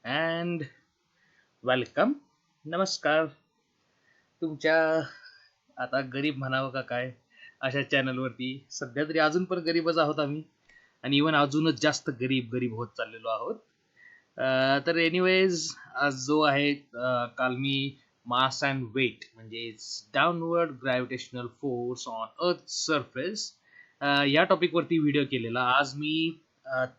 And welcome. नमस्कार तुमच्या आता गरीब म्हणावं का काय अशा चॅनलवरती. सध्या तरी अजून पण गरीबच आहोत आम्ही, आणि इवन अजूनच जास्त गरीब गरीब होत चाललेलो आहोत. तर एनिवेज, आज जो आहे काल मी मास अँड वेट म्हणजे downward gravitational force on earth surface या टॉपिकवरती व्हिडिओ केलेला. आज मी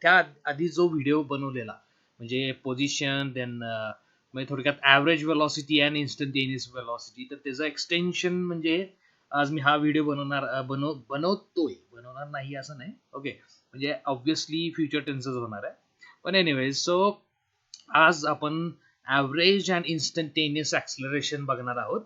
त्या आधी जो व्हिडिओ बनवलेला म्हणजे पोझिशन देन म्हणजे थोडक्यात average velocity and instantaneous velocity, तर त्याचं एक्सटेन्शन म्हणजे आज मी हा व्हिडिओ बनवणार नाही असं नाही. ओके, म्हणजे ऑब्व्हियसली फ्युचर टेन्सच होणार आहे. पण एनिवेज, सो आज आपण ॲव्हरेज अँड इन्स्टंटेनियस ॲक्सलरेशन बघणार आहोत.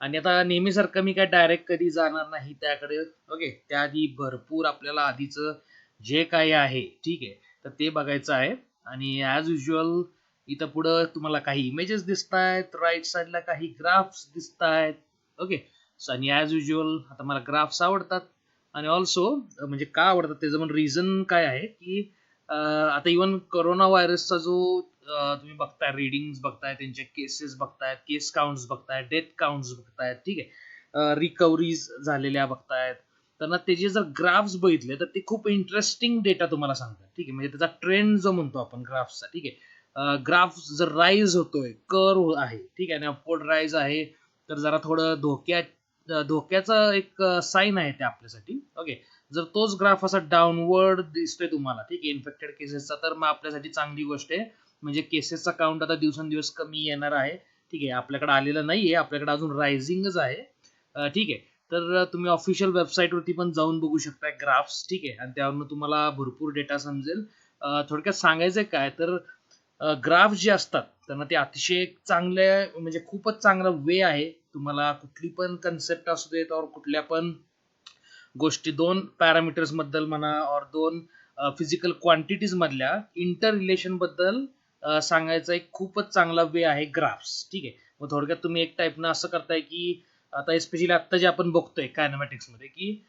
आणि आता नेहमीसारखं मी काय डायरेक्ट कधी जाणार नाही त्याकडे. ओके, त्याआधी भरपूर आपल्याला आधीचं जे काही आहे, ठीक आहे, तर ते बघायचं आहे. आणि ॲज युजल इथं पुढं तुम्हाला काही इमेजेस दिसत आहेत, राईट साईडला काही ग्राफ्स दिसत आहेत. ओके, आणि ॲज युजल आता मला ग्राफ्स आवडतात. आणि ऑल्सो म्हणजे का आवडतात त्याचं पण रिझन काय आहे की आता इवन कोरोना व्हायरसचा जो तुम्ही बघताय, रीडिंग बघताय, त्यांचे केसेस बघतायत, केस काउंट्स बघतायत, डेथ काउंट्स बघतायत, ठीक आहे, रिकव्हरीज झालेल्या बघतायत. तर ना त्याचे जर ग्राफ्स बघितले तर ते खूप इंटरेस्टिंग डेटा तुम्हाला सांगतात. ठीक आहे, म्हणजे त्याचा ट्रेंड जो म्हणतो आपण ग्राफ्सचा, ठीक आहे, ग्राफ जर राईज होतोय, कर्व आहे, ठीक आहे, आणि अपवर्ड राईज आहे, तर जरा थोडं धोक्याचा एक साईन आहे ते आपल्यासाठी. ओके, जर तोच ग्राफ असा डाऊनवर्ड दिसतोय तुम्हाला, ठीक आहे, इन्फेक्टेड केसेसचा, तर मग आपल्यासाठी चांगली गोष्ट आहे. म्हणजे केसेसचा काउंट आता दिवसेंदिवस कमी येणार आहे. ठीक आहे, आपल्याकडे आलेलं नाहीये, आपल्याकडे अजून रायझिंगच आहे. ठीक आहे, तर तुम्ही ऑफिशियल वेबसाईटवरती पण जाऊन बघू शकता ग्राफ्स, ठीक आहे, आणि त्यावरून तुम्हाला भरपूर डेटा समजेल. थोडक्यात सांगायचं काय तर ग्राफ जे असतात त्यांना ते अतिशय चांगले म्हणजे खूपच चांगला वे आहे. तुम्हाला कुठली पण कन्सेप्ट असू देत और कुठल्या पण गोष्टी दोन पॅरामीटर्स बद्दल म्हणा और दोन फिजिकल क्वांटिटीज मधल्या इंटर रिलेशन बद्दल सांगायचा एक खूपच चांगला वे आहे ग्राफ्स. ठीक आहे, मग थोडक्यात तुम्ही एक टाईपनं असं करताय की आता स्पेशली आता जे आपण बघतोय कायनेमॅटिक्स मध्ये की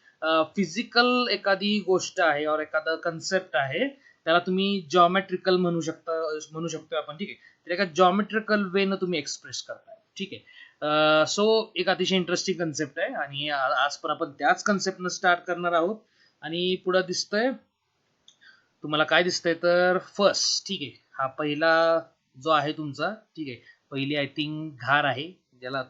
फिजिकल एखादी गोष्ट आहे और एखादा कन्सेप्ट आहे, त्याला तुम्ही जॉमेट्रिकल म्हणू शकतो आपण. ठीक आहे, तर एका जॉमेट्रिकल वे न तुम्ही एक्सप्रेस करताय. ठीक आहे, सो एक अतिशय इंटरेस्टिंग कन्सेप्ट आहे आणि आज पण आपण त्याच कन्सेप्टनं स्टार्ट करणार आहोत. आणि पुढे दिसतंय तुम्हाला काय दिसतंय तर फर्स्ट, ठीक आहे, हा पहिला जो आहे तुमचा, ठीक आहे, पहिली आय थिंक घार आहे ज्याला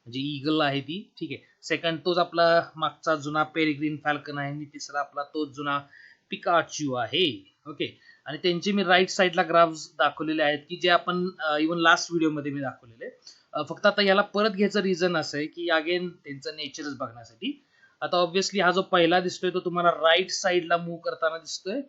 म्हणजे ईगल आहे ती. ठीक आहे, सेकंड तोच आपला मागचा जुना पेरिग्रीन फॅल्कन आहे, आणि तिसरा आपला तोच जुना पिकाचू आहे. ओके, आणि त्यांचे मी राईट साईडला ग्राफ्स दाखवलेले आहेत की जे आपण इवन लास्ट व्हिडिओमध्ये मी दाखवलेले. फक्त आता याला परत घ्यायचं रिझन असं आहे की अगेन त्यांचं नेचरच बघण्यासाठी. आता ऑब्व्हियसली हा जो पहिला दिसतोय तो तुम्हाला राईट साईडला मूव्ह करताना दिसतोय.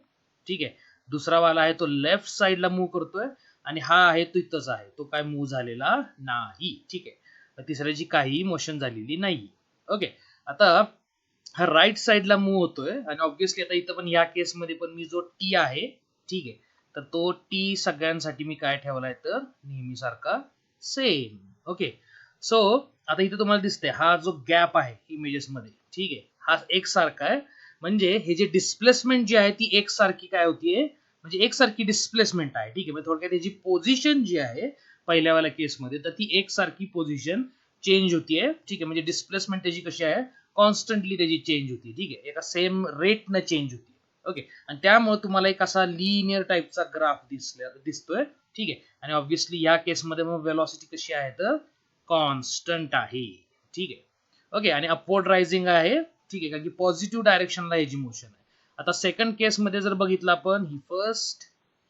ठीक आहे, दुसरा वाला आहे तो लेफ्ट साईडला मूव्ह करतोय, आणि हा आहे तो इथंच आहे, तो काय मूव्ह झालेला नाही. ठीक आहे, तिसऱ्याची काहीही मोशन झालेली नाही. ओके, आता हा राईट साईडला मूव्ह होतोय, आणि ऑब्व्हियसली आता इथं पण या केसमध्ये पण मी जो टी आहे, ठीक आहे, तर तो टी सगळ्यांसाठी मी काय ठेवलाय तर नेहमीसारखा सेम. ओके, सो आता इथे तुम्हाला दिसतंय हा जो गॅप आहे इमेजेस मध्ये, ठीक आहे, हा एकसारखा आहे. म्हणजे हे जे डिस्प्लेसमेंट जी आहे ती एकसारखी काय होतीये, म्हणजे एकसारखी डिस्प्लेसमेंट आहे. ठीक आहे, म्हणजे थोडक्यात त्याची पोझिशन जी आहे पहिल्यावाल्या केसमध्ये, तर ती एकसारखी पोझिशन चेंज होतीये. ठीक आहे, म्हणजे डिस्प्लेसमेंट त्याची कशी आहे, कॉन्स्टंटली त्याची चेंज होती. ठीक आहे, एका सेम रेटनं चेंज होती. ओके, आणि त्यामुळे तुम्हाला एक असा लिनियर टाईपचा ग्राफ दिसतोय. ठीक आहे, आणि ऑब्व्हियसली या केसमध्ये मग वेलॉसिटी कशी आहे तर कॉन्स्टंट आहे. ठीक आहे, ओके, आणि अपवर्ड रायझिंग आहे. ठीक आहे, कारण की पॉझिटिव्ह डायरेक्शनला याची मोशन आहे. आता सेकंड केस मध्ये जर बघितलं आपण, ही फर्स्ट,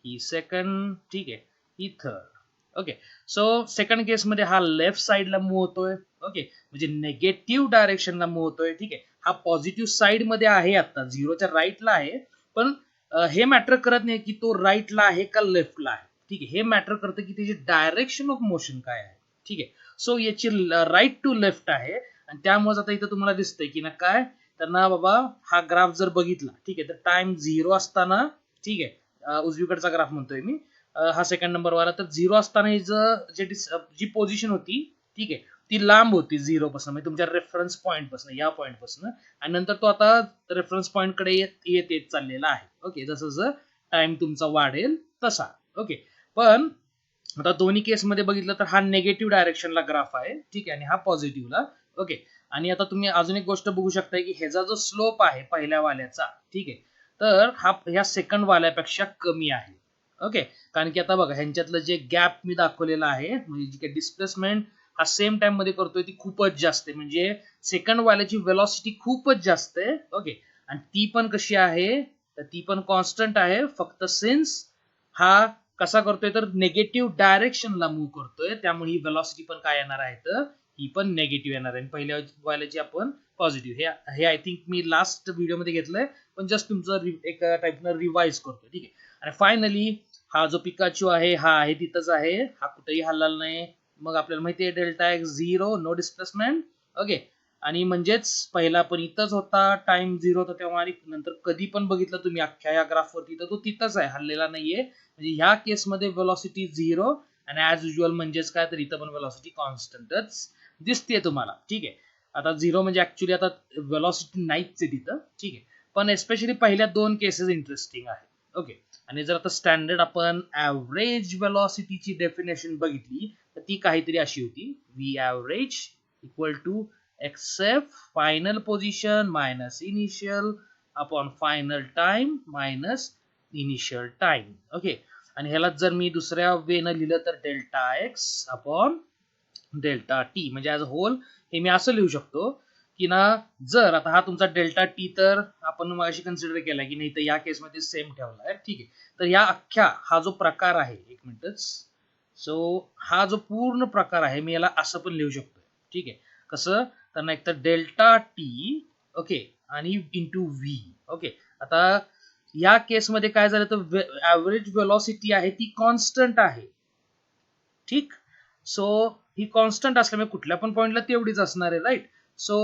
ही सेकंड, ठीक आहे, ही थर्ड. ओके, सो सेकंड केस मध्ये हा लेफ्ट साइडला मूव्ह होतोय. ओके, म्हणजे नेगेटिव्ह डायरेक्शनला मूव्ह होतोय. ठीक आहे, हा पॉझिटिव्ह साइड मध्ये आहे, आता झिरोच्या राईटला आहे, पण हे मॅटर करत नाही की तो राईटला आहे का लेफ्टला आहे. ठीक आहे, हे मॅटर करतं की त्याची डायरेक्शन ऑफ मोशन काय आहे. ठीक आहे, सो याची राईट टू लेफ्ट आहे, आणि त्यामुळे आता इथं तुम्हाला दिसतंय की ना काय, तर ना बाबा हा ग्राफ जर बघितला, ठीक आहे, तर टाइम झिरो असताना, ठीक आहे, उजवीकडचा ग्राफ म्हणतोय मी, हा सेकंड नंबर वाला, तर झिरो असताना जी पोझिशन होती, ठीक आहे, ती लांब होती झिरो पासून, म्हणजे तुमच्या रेफरन्स पॉईंट पासून, या पॉईंट पासून, आणि नंतर तो आता रेफरन्स पॉईंट कडे येत येत चाललेला आहे. ओके, जसं जसं टाइम तुमचा वाढेल तसा. ओके, पण आता दोन्ही केसमध्ये बघितलं तर हा निगेटिव्ह डायरेक्शनला ग्राफ आहे, ठीक आहे, आणि हा पॉझिटिव्हला. ओके. आणि आता तुम्ही अजून एक गोष्ट बघू शकता की ह्याचा जो स्लोप आहे पहिल्या वाल्याचा, ठीक आहे, तर हा ह्या सेकंड वाल्यापेक्षा कमी आहे. ओके. कारण की आता बघा ह्यांच्यातलं जे गॅप मी दाखवलेलं आहे, म्हणजे जी काही डिस्प्लेसमेंट हा सेम टाइम मध्ये करतोय ती खूपच जास्त आहे. म्हणजे सेकंड वाल्याची वेलॉसिटी खूपच जास्त आहे. ओके. आणि ती पण कशी आहे, तर ती पण कॉन्स्टंट आहे. फक्त सिन्स हा कसा करतोय तर निगेटिव्ह डायरेक्शनला मूव्ह करतोय, त्यामुळे ही वेलॉसिटी पण काय येणार आहे तर ही पण निगेटिव्ह येणार आहे. पहिल्या वाल्याची आपण पॉझिटिव्ह. हे आय थिंक मी लास्ट व्हिडिओमध्ये घेतलंय, पण जस्ट तुमचं एक टाईपनं रिवाइज करतोय, ठीक आहे. आणि फायनली हा जो पिकाचू आहे हा आहे तिथंच आहे, हा कुठेही हलला नाही. मग आपल्याला माहिती आहे delta x 0, no displacement. Okay. आणि म्हणजेच पहिला पण इथंच होता, टाइम 0 होता तेव्हा, आणि नंतर कधी पण बघितलं तुम्ही अख्ख्या या ग्राफवरती तर तो तिथंच आहे, हललेला नाहीये. म्हणजे ह्या केसमध्ये वेलॉसिटी 0 आणि ॲज युजल म्हणजेच काय तर इथं पण वेलॉसिटी कॉन्स्टंटच दिसते तुम्हाला, ठीक आहे. आता 0 म्हणजे ऍक्च्युली आता वेलॉसिटी नाहीच आहे तिथं, ठीक आहे. पण एस्पेशली पहिल्या दोन केसेस इंटरेस्टिंग आहे. ओके. आणि जर आता स्टँडर्ड आपण ॲव्हरेज वेलॉसिटीची डेफिनेशन बघितली तर ती काहीतरी अशी होती, v average equal to except final position minus initial upon final time minus initial time. Okay. आणि ह्याला जर मी दुसऱ्या वेनं लिहिलं तर delta x upon delta t, म्हणजे ॲज अ होल हे मी असं लिहू शकतो की ना, जर आता हा तुमचा डेल्टा टी तर आपण मगाशी कन्सिडर केला की नाही तर या केसमध्ये सेम ठेवला आहे, ठीक आहे. तर या अख्ख्या हा जो प्रकार आहे, एक मिनिटच, सो हा जो पूर्ण प्रकार आहे मी याला असं पण लिहू शकतो, ठीक आहे. कसं तर ना, एक तर डेल्टा टी, ओके, आणि इंटू व्ही. ओके. आता या केसमध्ये काय झालं तर ऍव्हरेज वेलॉसिटी आहे ती कॉन्स्टंट आहे, ठीक. सो ही कॉन्स्टंट असल्यामुळे कुठल्या पण पॉइंटला तेवढीच असणार आहे, राईट. सो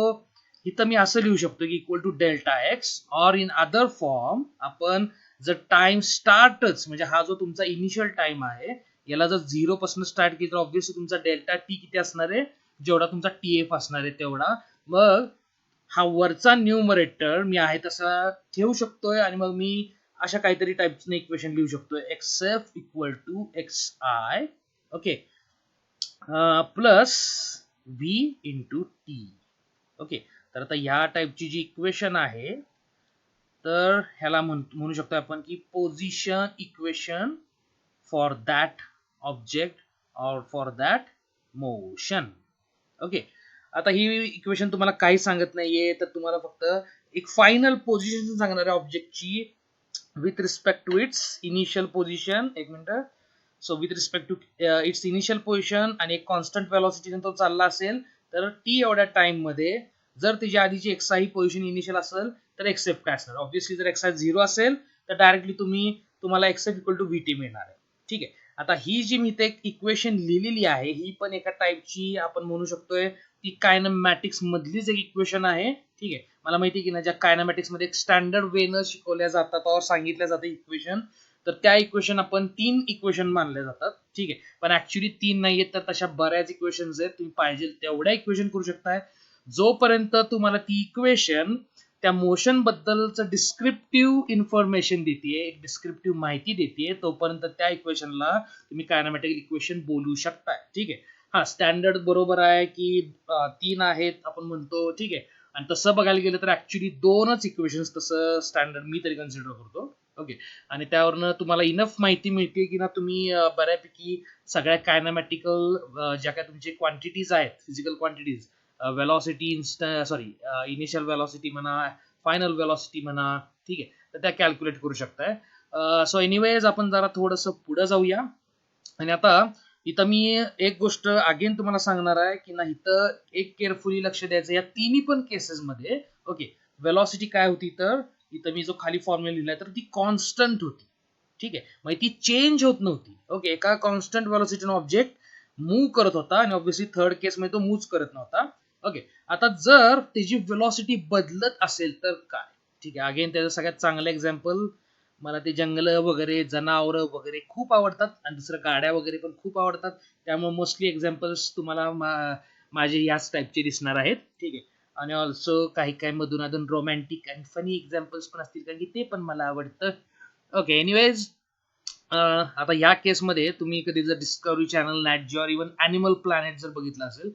इथं मी असं लिहू शकतो की इक्वल टू डेल्टा एक्स, और इन अदर फॉर्म आपण जर टाइम स्टार्टच म्हणजे हा जो तुमचा इनिशियल टाइम आहे याला जर 0 पासून स्टार्ट केली तर ऑब्व्हियसली तुमचा डेल्टा टी किती असणार आहे, जेवढा तुमचा टी एफ असणार आहे तेवढा. मग हा वरचा न्यूमरेटर मी आहे तसा ठेवू शकतोय, आणि मग मी अशा काहीतरी टाईपचं इक्वेशन लिहू शकतोय, x f equal to x i, okay, plus v into t. Okay. तर आता ह्या टाईपची जी इक्वेशन आहे तर ह्याला म्हणू शकतो आपण की position equation for that object और फॉर दॅट मोशन. ओके. आता ही इक्वेशन तुम्हाला काही सांगत नाहीये, तर तुम्हाला फक्त एक फायनल पोझिशन सांगणार आहे ऑब्जेक्टची with respect to its initial position. एक minute. So with respect to its initial position आणि एक कॉन्स्टंट व्हेलॉसिटीने तो चालला असेल तर टी एवढ्या टाइम मध्ये जर त्याच्या आधीची एक्स ही पोझिशन इनिशियल असेल तर एक्सेप्ट काय असणार. ऑब्व्हियसली जर एक्स 0 असेल तर डायरेक्टली तुम्हाला एक्सेप्ट इक्वल टू व्हीटी मिळणार आहे, ठीक आहे. आता ही जी मी ते इक्वेशन लिहिलेली आहे ही पण एका टाईपची आपण म्हणू शकतोय ती कायनमॅटिक्स मधलीच एक इक्वेशन आहे, ठीक आहे. मला माहिती आहे की ना, ज्या कायनमॅटिक्स मध्ये एक स्टँडर्ड वेनं शिकवल्या जातात और सांगितल्या जाते इक्वेशन, तर त्या इक्वेशन आपण 3 इक्वेशन मानल्या जातात, ठीक आहे. पण ऍक्च्युली 3 नाहीयेत, तर तशा बऱ्याच इक्वेशन्स आहेत, तुम्ही पाहिजे तेवढ्या इक्वेशन करू शकताय. जोपर्यंत तुम्हाला ती इक्वेशन त्या मोशन बद्दलचं डिस्क्रिप्टिव्ह इन्फॉर्मेशन देते, एक डिस्क्रिप्टिव्ह माहिती देते, तोपर्यंत त्या इक्वेशनला तुम्ही कायनमॅटिक इक्वेशन बोलू शकताय, ठीक आहे. हा स्टँडर्ड बरोबर आहे की 3 आहेत आपण म्हणतो, ठीक आहे. आणि तसं बघायला गेलं तर ऍक्च्युली 2च इक्वेशन्स तसं स्टँडर्ड मी तरी कन्सिडर करतो, ओके. आणि त्यावरनं तुम्हाला इनफ माहिती मिळते की ना, तुम्ही बऱ्यापैकी सगळ्या कायनमॅटिकल ज्या काय तुमचे क्वांटिटीज आहेत, physical quantities, velocity initial velocity म्हणा, फायनल वेलॉसिटी म्हणा, ठीक आहे, तर त्या कॅल्क्युलेट करू शकताय. सो एनिवेज आपण जरा थोडंसं पुढे जाऊया. आणि आता इथं मी एक गोष्ट अगेन तुम्हाला सांगणार आहे की ना, इथं एक केअरफुली लक्ष द्यायचं या तिन्ही पण केसेसमध्ये. ओके. वेलॉसिटी काय होती तर इथं मी जो खाली फॉर्म्युला लिहिलाय तर ती कॉन्स्टंट होती, ठीक आहे. मग ती चेंज होत नव्हती, ओके. एका कॉन्स्टंट वेलॉसिटीने ऑब्जेक्ट मूव्ह करत होता, आणि ऑब्व्हियसली थर्ड केस मध्ये तो मूव्ह करत नव्हता, ओके. आता जर त्याची वेलॉसिटी बदलत असेल तर काय, ठीक आहे. अगेन त्याचं सगळ्यात चांगलं एक्झाम्पल मला ते जंगल वगैरे जनावरं वगैरे खूप आवडतात, आणि दुसरं गाड्या वगैरे पण खूप आवडतात, त्यामुळे मोस्टली एक्झाम्पल्स तुम्हाला माझे याच टाईपचे दिसणार आहेत, ठीक आहे. आणि ऑल्सो काही काही मधून अजून रोमॅन्टिक आणि फनी एक्झाम्पल्स पण असतील कारण की ते पण मला आवडतं, ओके. एनिवेज आता या केसमध्ये तुम्ही कधी जर discovery channel, NAAT Jio even animal planet जर बघितलं असेल,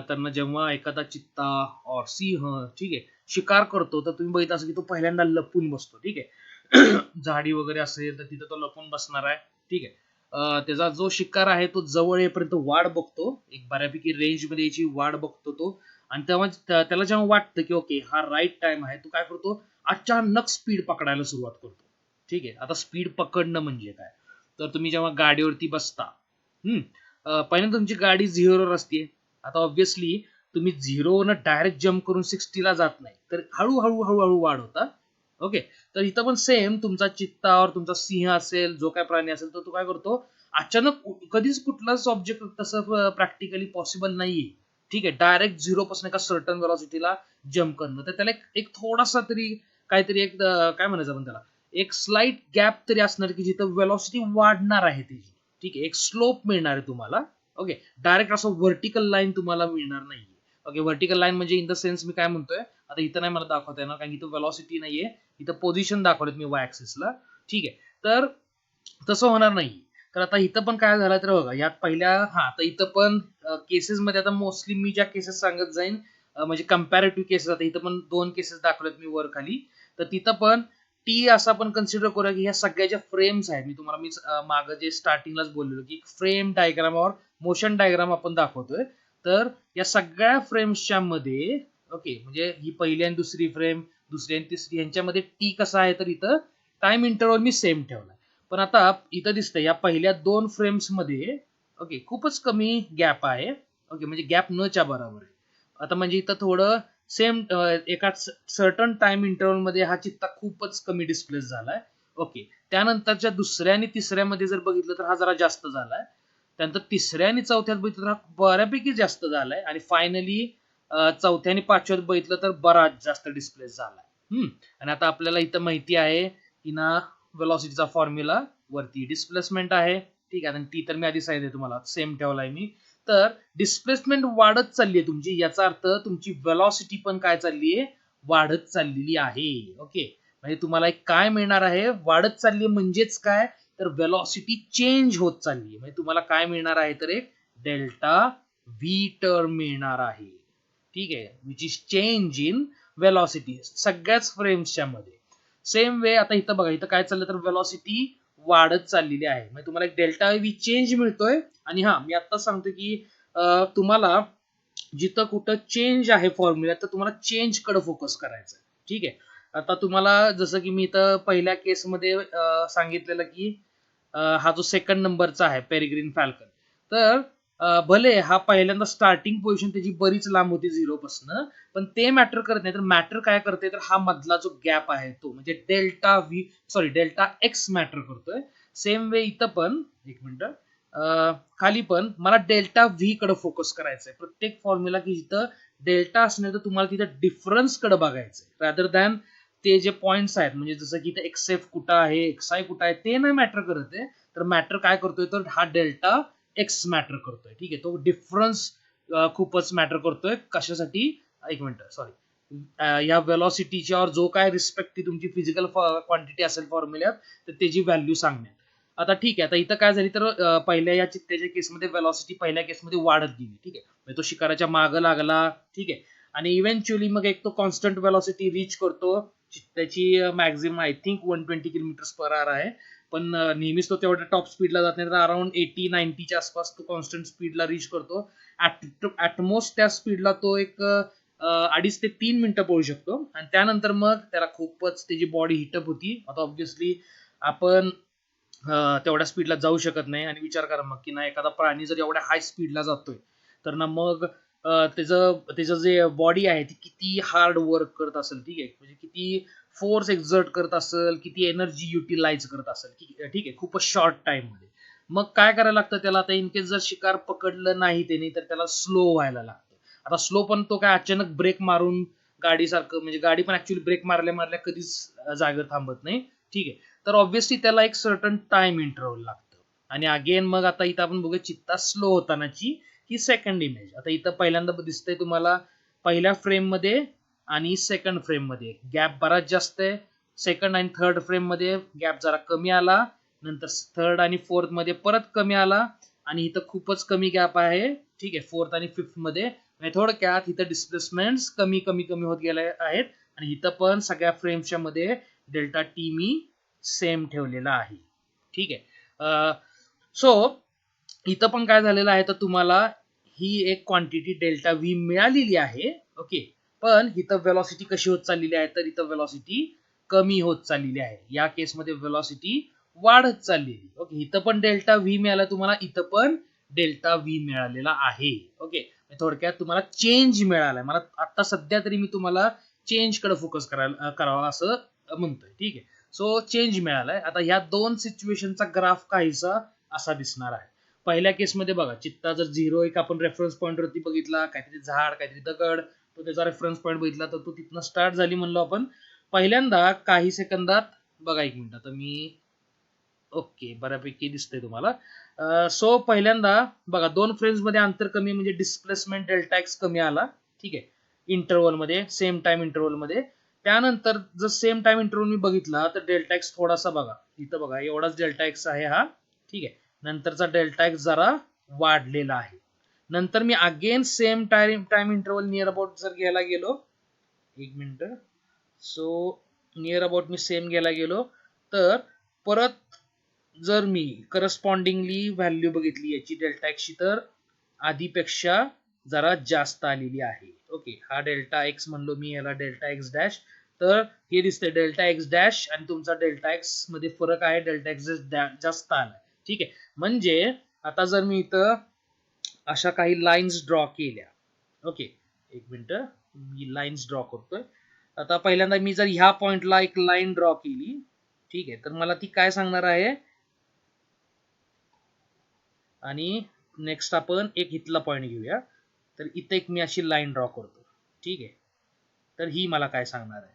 तर ना जेव्हा एखादा चित्ता और सिंह ठीक आहे शिकार करतो, तर तुम्ही बघितलं असेल की तो पहिल्यांदा लपून बसतो. ठीक आहे. झाडी वगैरे असेल तर तिथं तो लपून बसणार आहे. ठीक आहे. त्याचा जो शिकार आहे तो जवळ येईपर्यंत वाट बघतो, एक बऱ्यापैकी रेंज मध्ये याची वाट बघतो तो, आणि तेव्हा त्याला जेव्हा वाटतं की ओके हा राईट टाइम आहे, तो काय करतो, अचानक स्पीड पकडायला सुरुवात करतो. ठीक आहे. आता स्पीड पकडणं म्हणजे काय, तर तुम्ही जेव्हा गाडीवरती बसता, पहिल्यांदा तुमची गाडी झिरोवर असते. आता ऑब्व्हियसली तुम्ही झिरोनं डायरेक्ट जम्प करून 60ला जात नाही, तर हळूहळू हळूहळू वाढ होता. ओके. तर इथं पण सेम तुमचा चित्तावर तुमचा सिंह असेल, जो काय प्राणी असेल, तर तो काय करतो, अचानक कधीच कुठलाच ऑब्जेक्ट तसं प्रॅक्टिकली पॉसिबल नाहीये. ठीक आहे. डायरेक्ट झिरो पासून एका सर्टन व्हेलॉसिटीला जम्प करणं, तर त्याला एक थोडासा तरी काहीतरी एक काय म्हणायचं आपण त्याला, एक स्लाइट गॅप तरी असणार की जिथं वेलॉसिटी वाढणार आहे त्याची. ठीक आहे. एक स्लोप मिळणार आहे तुम्हाला. ओके. डायरेक्ट असं व्हर्टिकल लाईन तुम्हाला मिळणार नाही. ओके. व्हर्टिकल लाईन म्हणजे इन द सेन्स मी काय म्हणतोय, आता इथं नाही मला दाखवता येणार कारण इथं वेलॉसिटी नाहीये, इथं पोझिशन दाखवलेत मी वाय ऍक्सिसला. ठीक आहे. तर तसं होणार नाही. तर आता इथं पण काय झालं तर बघा, यात पहिल्या तर इथं पण केसेस मध्ये आता मोस्टली मी ज्या केसेस सांगत जाईन, म्हणजे कम्पॅरेटिव्ह केसेस, आता इथं पण 2 केसेस दाखवलेत मी वर खाली. तर तिथं पण टी असं आपण कन्सिडर करूया की ह्या सगळ्या ज्या फ्रेम्स आहेत, मी तुम्हाला मी मागं जे स्टार्टिंगलाच बोललेलो की फ्रेम डायग्राम और मोशन डायग्राम आपण दाखवतोय. तर या सगळ्या फ्रेम्सच्या मध्ये ओके, म्हणजे ही पहिली आणि दुसरी फ्रेम, दुसरी आणि तिसरी, यांच्यामध्ये टी कसा आहे, तर इथं टाइम इंटरव्हल मी सेम ठेवला. पण आता इथं दिसतंय या पहिल्या 2 फ्रेम्स मध्ये ओके खूपच कमी गॅप आहे. ओके, म्हणजे गॅप न च्या बरोबर आहे. आता म्हणजे इथं थोडं सेम एका सर्टन टाइम इंटरव्हल मध्ये हा चित्ता खूपच कमी डिस्प्लेस झालाय. ओके. त्यानंतरच्या दुसऱ्या आणि तिसऱ्यामध्ये जर बघितलं तर हा जरा जास्त झालाय. त्यानंतर तिसऱ्या आणि चौथ्यात बघितलं तर हा बऱ्यापैकी जास्त झालाय, आणि फायनली चौथ्या आणि पाचव्यात बघितलं तर बराच जास्त डिस्प्लेस झालाय. आणि आता आपल्याला इथं माहिती आहे की ना वेलॉसिटीचा फॉर्म्युला वरती डिस्प्लेसमेंट आहे. ठीक आहे. आणि टी तर मी आधी सांगितलं तुम्हाला, सेम ठेवलाय मी. तर डिस्प्लेसमेंट वाढत चालली आहे तुमची, याचा अर्थ तुमची वेलॉसिटी पण काय चालली आहे, वाढत चाललेली आहे. ओके. म्हणजे तुम्हाला एक काय मिळणार आहे, वाढत चालली म्हणजेच काय, तर वेलॉसिटी चेंज होत चालली आहे. म्हणजे तुम्हाला काय मिळणार आहे, तर एक डेल्टा व्ही टर्म मिळणार आहे. ठीक आहे. Which is change in velocity सगळ्याच फ्रेम्सच्या मध्ये. सेम वे आता इथं बघा, इथं काय चाललं, तर वेलॉसिटी वाढत चाललेली आहे. म्हणजे तुम्हाला एक डेल्टा व्ही चेंज मिळतोय. आणि मी आता सांगतो की तुम्हाला जिथं कुठं चेंज आहे फॉर्म्युला, तर तुम्हाला चेंज कडे फोकस करायचं. ठीक आहे. आता तुम्हाला जसं की मी इथं पहिल्या केसमध्ये सांगितलेलं की हा जो सेकंड नंबरचा आहे पेरिग्रीन फॅल्कन, तर भले हा पहिल्यांदा स्टार्टिंग पोझिशन त्याची बरीच लांब होती झिरो पासून, पण ते मॅटर करत नाही. तर मॅटर काय करते, तर हा मधला जो गॅप आहे तो म्हणजे डेल्टा एक्स मॅटर करतोय. सेम वे इथं पण एक मिनिट, खाली पण मला डेल्टा व्ही कडे फोकस करायचंय. प्रत्येक फॉर्म्युला की जिथं डेल्टा असणे, तर तुम्हाला तिथं डिफरन्स कडे बघायचंय रादर दॅन ते जे पॉइंट्स आहेत, म्हणजे जसं की इथं एक्स एफ कुठं आहे, एक्स आय कुठं आहे, ते नाही मॅटर करत आहे. तर मॅटर काय करतोय, तर हा डेल्टा एक्स मॅटर करतोय. ठीक आहे. तो डिफरन्स खूपच मॅटर करतोय. कशासाठी, एक मिनिट सॉरी, या वेलॉसिटीच्या जो काय रिस्पेक्ट तुमची फिजिकल क्वांटिटी असेल फॉर्म्युल्यात, तर त्याची व्हॅल्यू सांगण्यात. आता ठीक आहे. आता इथं काय झाली, तर पहिल्या या चित्त्याच्या केसमध्ये वेलॉसिटी पहिल्या केसमध्ये वाढत गेली. ठीक आहे. म्हणजे तो शिकाराच्या मागं लागला. ठीक आहे. आणि इव्हेंच्युअली मग एक तो कॉन्स्टंट वेलॉसिटी रीच करतो. त्याची maximum I think 120 kilometre per hour आहे. पण नेहमीच तो तेवढ्या टॉप स्पीडला जात नाही, तर अराउंड 80-90च्या आसपास तो कॉन्स्टंट स्पीडला रीच करतो. ॲटमोस्ट त्या स्पीडला तो एक 2.5 ते 3 मिनिटं पोहोचू शकतो. आणि त्यानंतर मग त्याला खूपच त्याची बॉडी हिटअप होती. आता ऑब्व्हियसली आपण तेवढ्या स्पीडला जाऊ शकत नाही. आणि विचार करा मग की ना एखादा प्राणी जर एवढ्या हाय स्पीडला जातोय, तर ना मग त्याचं जे बॉडी आहे ती किती हार्ड वर्क करत असेल. ठीक आहे. म्हणजे किती फोर्स एक्झर्ट करत असेल, किती एनर्जी युटिलाइज करत असेल. ठीक आहे. खूपच शॉर्ट टाइम मध्ये. मग काय करायला लागतं त्याला, आता इन केस जर शिकार पकडलं नाही त्याने, तर त्याला स्लो व्हायला लागतं. आता स्लो पण तो काय अचानक ब्रेक मारून गाडीसारखं, म्हणजे गाडी पण ऍक्च्युअली ब्रेक मारल्या मारल्या कधीच जागेवर थांबत नाही. ठीक आहे. तर ऑब्व्हियसली त्याला एक सर्टन टाइम इंटरव्हल लागतं. आणि अगेन मग आता इथं आपण बघूया चित्ता स्लो होतानाची ही सेकंड इमेज. आता इथं पहिल्यांदा दिसतंय तुम्हाला पहिल्या फ्रेम मध्ये आणि सेकंड फ्रेम मध्ये गॅप बराच जास्त आहे. सेकंड आणि थर्ड फ्रेम मध्ये गॅप जरा कमी आला. नंतर थर्ड आणि फोर्थ मध्ये परत कमी आला आणि इथं खूपच कमी गॅप आहे. ठीक आहे, फोर्थ आणि फिफ्थ मध्ये. म्हणजे थोडक्यात इथं डिस्प्लेसमेंट कमी कमी कमी होत गेले आहेत आणि इथं पण सगळ्या फ्रेम्सच्या मध्ये डेल्टा टी मी सेम ठेवलेला आहे. ठीक आहे. सो इथं पण काय झालेलं आहे तर तुम्हाला ही एक क्वांटिटी डेल्टा व्ही मिळालेली आहे. ओके, पण इथं वेलॉसिटी कशी होत चाललेली आहे तर इथं वेलॉसिटी कमी होत चाललेली आहे. या केसमध्ये वेलॉसिटी वाढत चाललेली. ओके, इथं पण डेल्टा व्ही मिळाला तुम्हाला, इथं पण डेल्टा व्ही मिळालेला आहे. ओके, थोडक्यात तुम्हाला चेंज मिळालाय. मला आता सध्या तरी मी तुम्हाला चेंज कडे फोकस करावा असं म्हणतोय. ठीक आहे, सो चेंज मिळालाय. आता ह्या दोन सिच्युएशनचा ग्राफ काहीसा असा दिसणार आहे. पहिल्या केसमध्ये बघा, चित्ता जर 0 आपण रेफरन्स पॉईंट वरती बघितला, काहीतरी झाड काहीतरी दगड, तो त्याचा रेफरन्स पॉईंट बघितला तर तो तिथनं स्टार्ट झाली म्हणलो आपण. पहिल्यांदा काही सेकंदात बघा, 1 मिनिट, आता मी ओके बऱ्यापैकी दिसतंय तुम्हाला. सो पहिल्यांदा बघा, दोन फ्रेम्स मध्ये अंतर कमी म्हणजे डिस्प्लेसमेंट डेल्टा एक्स कमी आला. ठीक आहे, इंटरव्हल मध्ये, सेम टाइम इंटरव्हल मध्ये. त्यानंतर जर सेम टाइम इंटरव्हल मी बघितला तर डेल्टा एक्स थोडासा बघा, इथं बघा एवढाच डेल्टा एक्स आहे हा. ठीक आहे, नंतरचा डेल्टा एक्स जरा वाढलेला आहे. नंतर me again same time interval near about जर घ्यायला गेलो, 1 minute, so near about me same घ्यायला गेलो तर परत जर मी करस्पॉन्डिंगली व्हॅल्यू बघितली याची डेल्टा एक्सची तर आधीपेक्षा जरा जास्त आलेली आहे. ओके, हा डेल्टा एक्स म्हणलो मी, याला डेल्टा एक्स डॅश. तर हे दिसतंय डेल्टा एक्स डॅश आणि तुमचा डेल्टा एक्स मध्ये फरक आहे, डेल्टा एक्स जास्त आलाय. ठीक आहे, म्हणजे आता जर मी इथं अशा काही लाईन्स ड्रॉ केल्या. ओके, 1 मिनिट, मी लाईन्स ड्रॉ करतोय. आता पहिल्यांदा मी जर ह्या पॉइंटला एक लाईन ड्रॉ केली, ठीक आहे, तर मला ती काय सांगणार आहे, आणि नेक्स्ट आपण एक इथला पॉइंट घेऊया. तर इथे एक मी अशी लाईन ड्रॉ करतो. ठीक आहे, तर ही मला काय सांगणार आहे.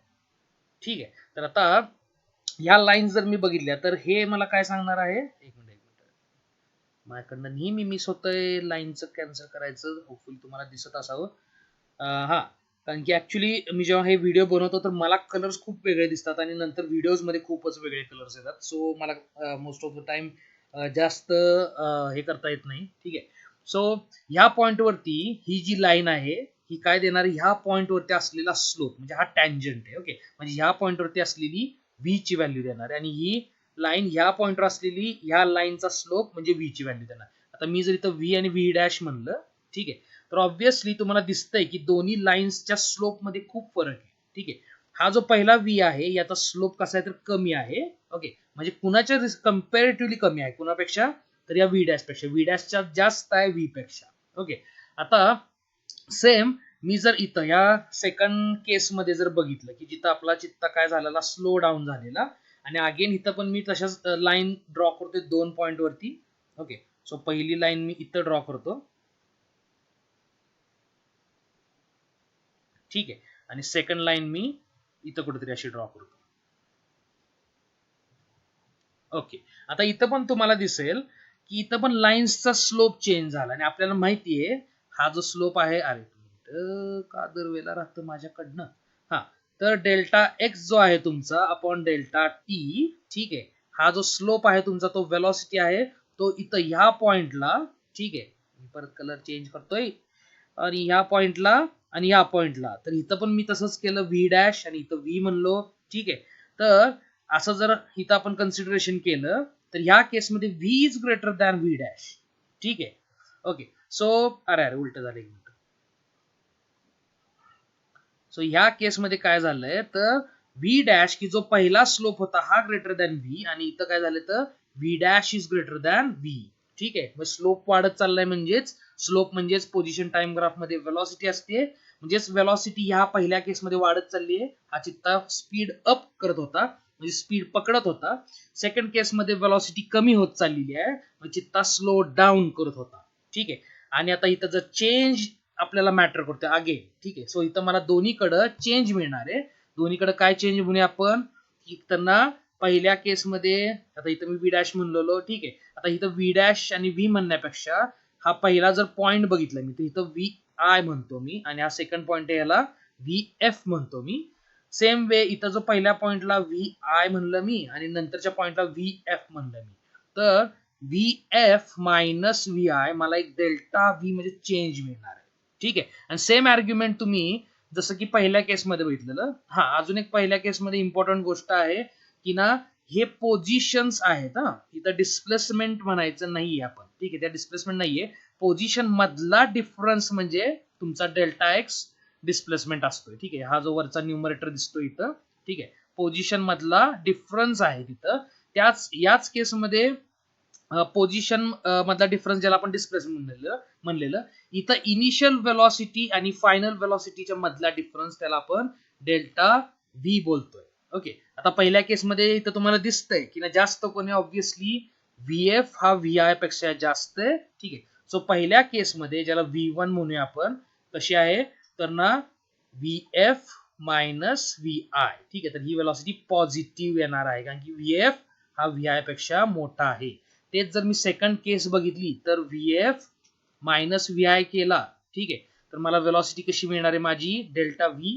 ठीक आहे, तर आता ह्या लाईन जर मी बघितल्या तर हे मला काय सांगणार आहे. 1 मिनिट, माझ्याकडनं नेहमी मिस होतंय लाईनचं कॅन्सल करायचं. होपफुली तुम्हाला दिसत असावं. हा, कारण की ऍक्च्युली मी जेव्हा हे व्हिडिओ बनवतो तर मला कलर्स खूप वेगळे दिसतात आणि नंतर व्हिडिओज मध्ये खूपच वेगळे कलर्स येतात. सो मला मोस्ट ऑफ द टाइम जास्त हे करता येत नाही. ठीक आहे, सो ह्या पॉइंट वरती ही जी लाईन आहे ही काय देणार, ह्या पॉइंट वरती असलेला स्लोप म्हणजे हा टँजंट आहे. ओके, म्हणजे ह्या पॉइंट वरती असलेली व्ही ची व्हॅल्यू देणार आहे आणि ही लाईन ह्या पॉइंटवर असलेली ह्या लाईनचा स्लोप म्हणजे व्ही ची व्हॅल्यू देणार. आता मी जर इथं व्ही आणि व्ही डॅश म्हणलं, ठीक आहे, तर ऑब्व्हियसली तुम्हाला दिसतंय की दोन्ही लाईन्सच्या स्लोप मध्ये खूप फरक आहे. ठीक आहे, हा जो पहिला व्ही आहे याचा स्लोप कसा आहे तर कमी आहे. ओके, म्हणजे कुणाच्या कम्पॅरेटिव्हली कमी आहे, कुणापेक्षा तर या व्ही डॅश पेक्षा, व्ही डॅशच्या जास्त आहे व्ही पेक्षा. ओके, आता सेम मी जर इथं या सेकंड केस मध्ये जर बघितलं की जिथं आपला चित्ता काय झालेला, स्लो डाऊन झालेला, आणि अगेन इथं पण मी तशाच लाईन ड्रॉ करतोय 2 पॉइंट वरती. ओके, सो पहिली लाईन मी इथं ड्रॉ करतो. ठीक आहे, आणि सेकंड लाईन मी इथं कुठेतरी अशी ड्रॉ करतो. ओके, आता इथं पण तुम्हाला दिसेल की इथं पण लाईन्सचा स्लोप चेंज झाला आणि आपल्याला माहितीये हा जो स्लोप आहे, अरे का दरवेळेला राहतं माझ्याकडनं. हा, तर डेल्टा एक्स जो आहे तुमचा अपॉन डेल्टा टी. ठीक आहे, हा जो स्लोप आहे तुमचा तो वेलॉसिटी आहे, तो इथं ह्या पॉइंटला. ठीक आहे, मी परत कलर चेंज करतोय, आणि ह्या पॉइंटला आणि ह्या पॉइंटला, तर इथं पण मी तसंच केलं, व्ही डॅश आणि इथं व्ही म्हणलो. ठीक आहे, तर असं जर इथं आपण कन्सिडरेशन केलं तर ह्या केसमध्ये V is greater than V dash. ठीक आहे, ओके, सो अरे अरे उलट झालं, 1 मिनिट. सो ह्या केसमध्ये काय झालंय तर व्ही डॅश की जो पहिला स्लोप होता हा ग्रेटर दॅन व्ही, आणि इथं काय झालं तर V dash is greater than V. ठीक आहे, मग स्लोप वाढत चाललाय, म्हणजेच स्लोप म्हणजेच पोझिशन टाइम ग्राफ मध्ये वेलॉसिटी असते, म्हणजेच वेलॉसिटी ह्या पहिल्या केसमध्ये वाढत चालली आहे. हा चित्ता स्पीड अप करत होता म्हणजे स्पीड पकडत होता. सेकंड केसमध्ये वेलॉसिटी कमी होत चाललेली आहे म्हणजे चित्ता स्लो डाऊन करत होता. ठीक आहे, आणि आता इथं जर चेंज आपल्याला मॅटर करतोय अगेन. ठीक आहे, सो इथं मला दोन्हीकडे चेंज मिळणार आहे. दोन्हीकडे काय चेंज म्हणूया आपण की त्यांना पहिल्या केसमध्ये, आता इथं मी व्ही डॅश म्हणलो. ठीक आहे, आता इथं व्ही डॅश आणि व्ही म्हणण्यापेक्षा हा पहिला जर पॉइंट बघितला मी तर इथं व्ही आय म्हणतो मी, आणि हा सेकंड पॉइंट आहे याला व्ही एफ म्हणतो मी. सेम वे इथं जो पहिल्या पॉइंटला व्ही आय म्हणलं मी आणि नंतरच्या पॉइंटला व्ही एफ म्हणलं मी. तर V F minus V I मला एक डेल्टा व्ही म्हणजे चेंज मिळणार आहे. ठीक आहे. आणि सेम आर्ग्युमेंट तुम्ही जसं की पहिल्या केसमध्ये बघितलेलं. हा, अजून एक पहिल्या केसमध्ये इम्पॉर्टंट गोष्ट आहे की ना, हे पोझिशन्स आहेत. हा, इथं डिस्प्लेसमेंट म्हणायचं नाहीये आपण. ठीक आहे, त्या डिस्प्लेसमेंट नाहीये. पोझिशन मधला डिफरन्स म्हणजे तुमचा डेल्टा एक्स डिस्प्लेसमेंट असतोय. ठीक आहे, हा जो वरचा न्यूमरेटर दिसतो इथं. ठीक आहे, पोझिशन मधला डिफरन्स आहे तिथं. याच केसमध्ये पोझिशन मधला डिफरन्स ज्याला आपण डिस्प्लेसमेंट म्हणलेलं, इथं इनिशियल वेलॉसिटी आणि फायनल वेलॉसिटीच्या मधला डिफरन्स त्याला आपण डेल्टा व्ही बोलतोय. ओके, आता पहिल्या केसमध्ये इथं तुम्हाला दिसतंय की ना, जास्त कोणी ऑब्व्हियसली व्ही एफ हा व्ही आय पेक्षा जास्त आहे. ठीक आहे, सो पहिल्या केसमध्ये ज्याला व्ही वन म्हणूया आपण, कशी आहे तर ना, V F minus V I. ठीक आहे, तर ही वेलॉसिटी पॉझिटिव्ह येणार आहे कारण की व्ही एफ हा व्ही आय पेक्षा मोठा आहे. तेच जर मी सेकंड केस बघितली तर V F minus V I केला. ठीक आहे, तर मला वेलॉसिटी कशी मिळणार आहे माझी, delta V.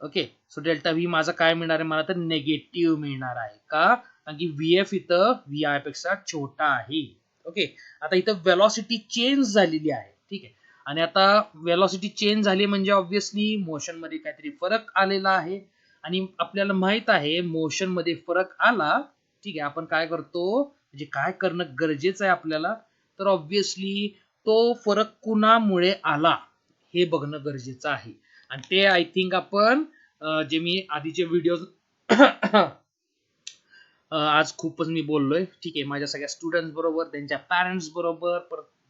Okay, so delta V माझा काय मिळणार आहे, मला तर नेगेटिव्ह मिळणार आहे. का, कारण की व्ही एफ इथं व्ही आय पेक्षा छोटा आहे. ओके, आता इथं वेलॉसिटी चेंज झालेली आहे. ठीक आहे, आणि आता वेलॉसिटी चेंज झाली म्हणजे ऑब्व्हियसली मोशन मध्ये काहीतरी फरक आलेला आहे. आणि आपल्याला माहित आहे मोशन मध्ये फरक आला. ठीक आहे, आपण काय करतो, म्हणजे काय करणं गरजेचं आहे आपल्याला, तर ऑब्व्हियसली तो फरक कुणामुळे आला हे बघणं गरजेचं आहे. आणि ते आय थिंक आपण जे मी आधीचे व्हिडिओ आज खूपच मी बोललोय. ठीक आहे, माझ्या सगळ्या स्टुडंट्स बरोबर, त्यांच्या पॅरेंट्स बरोबर,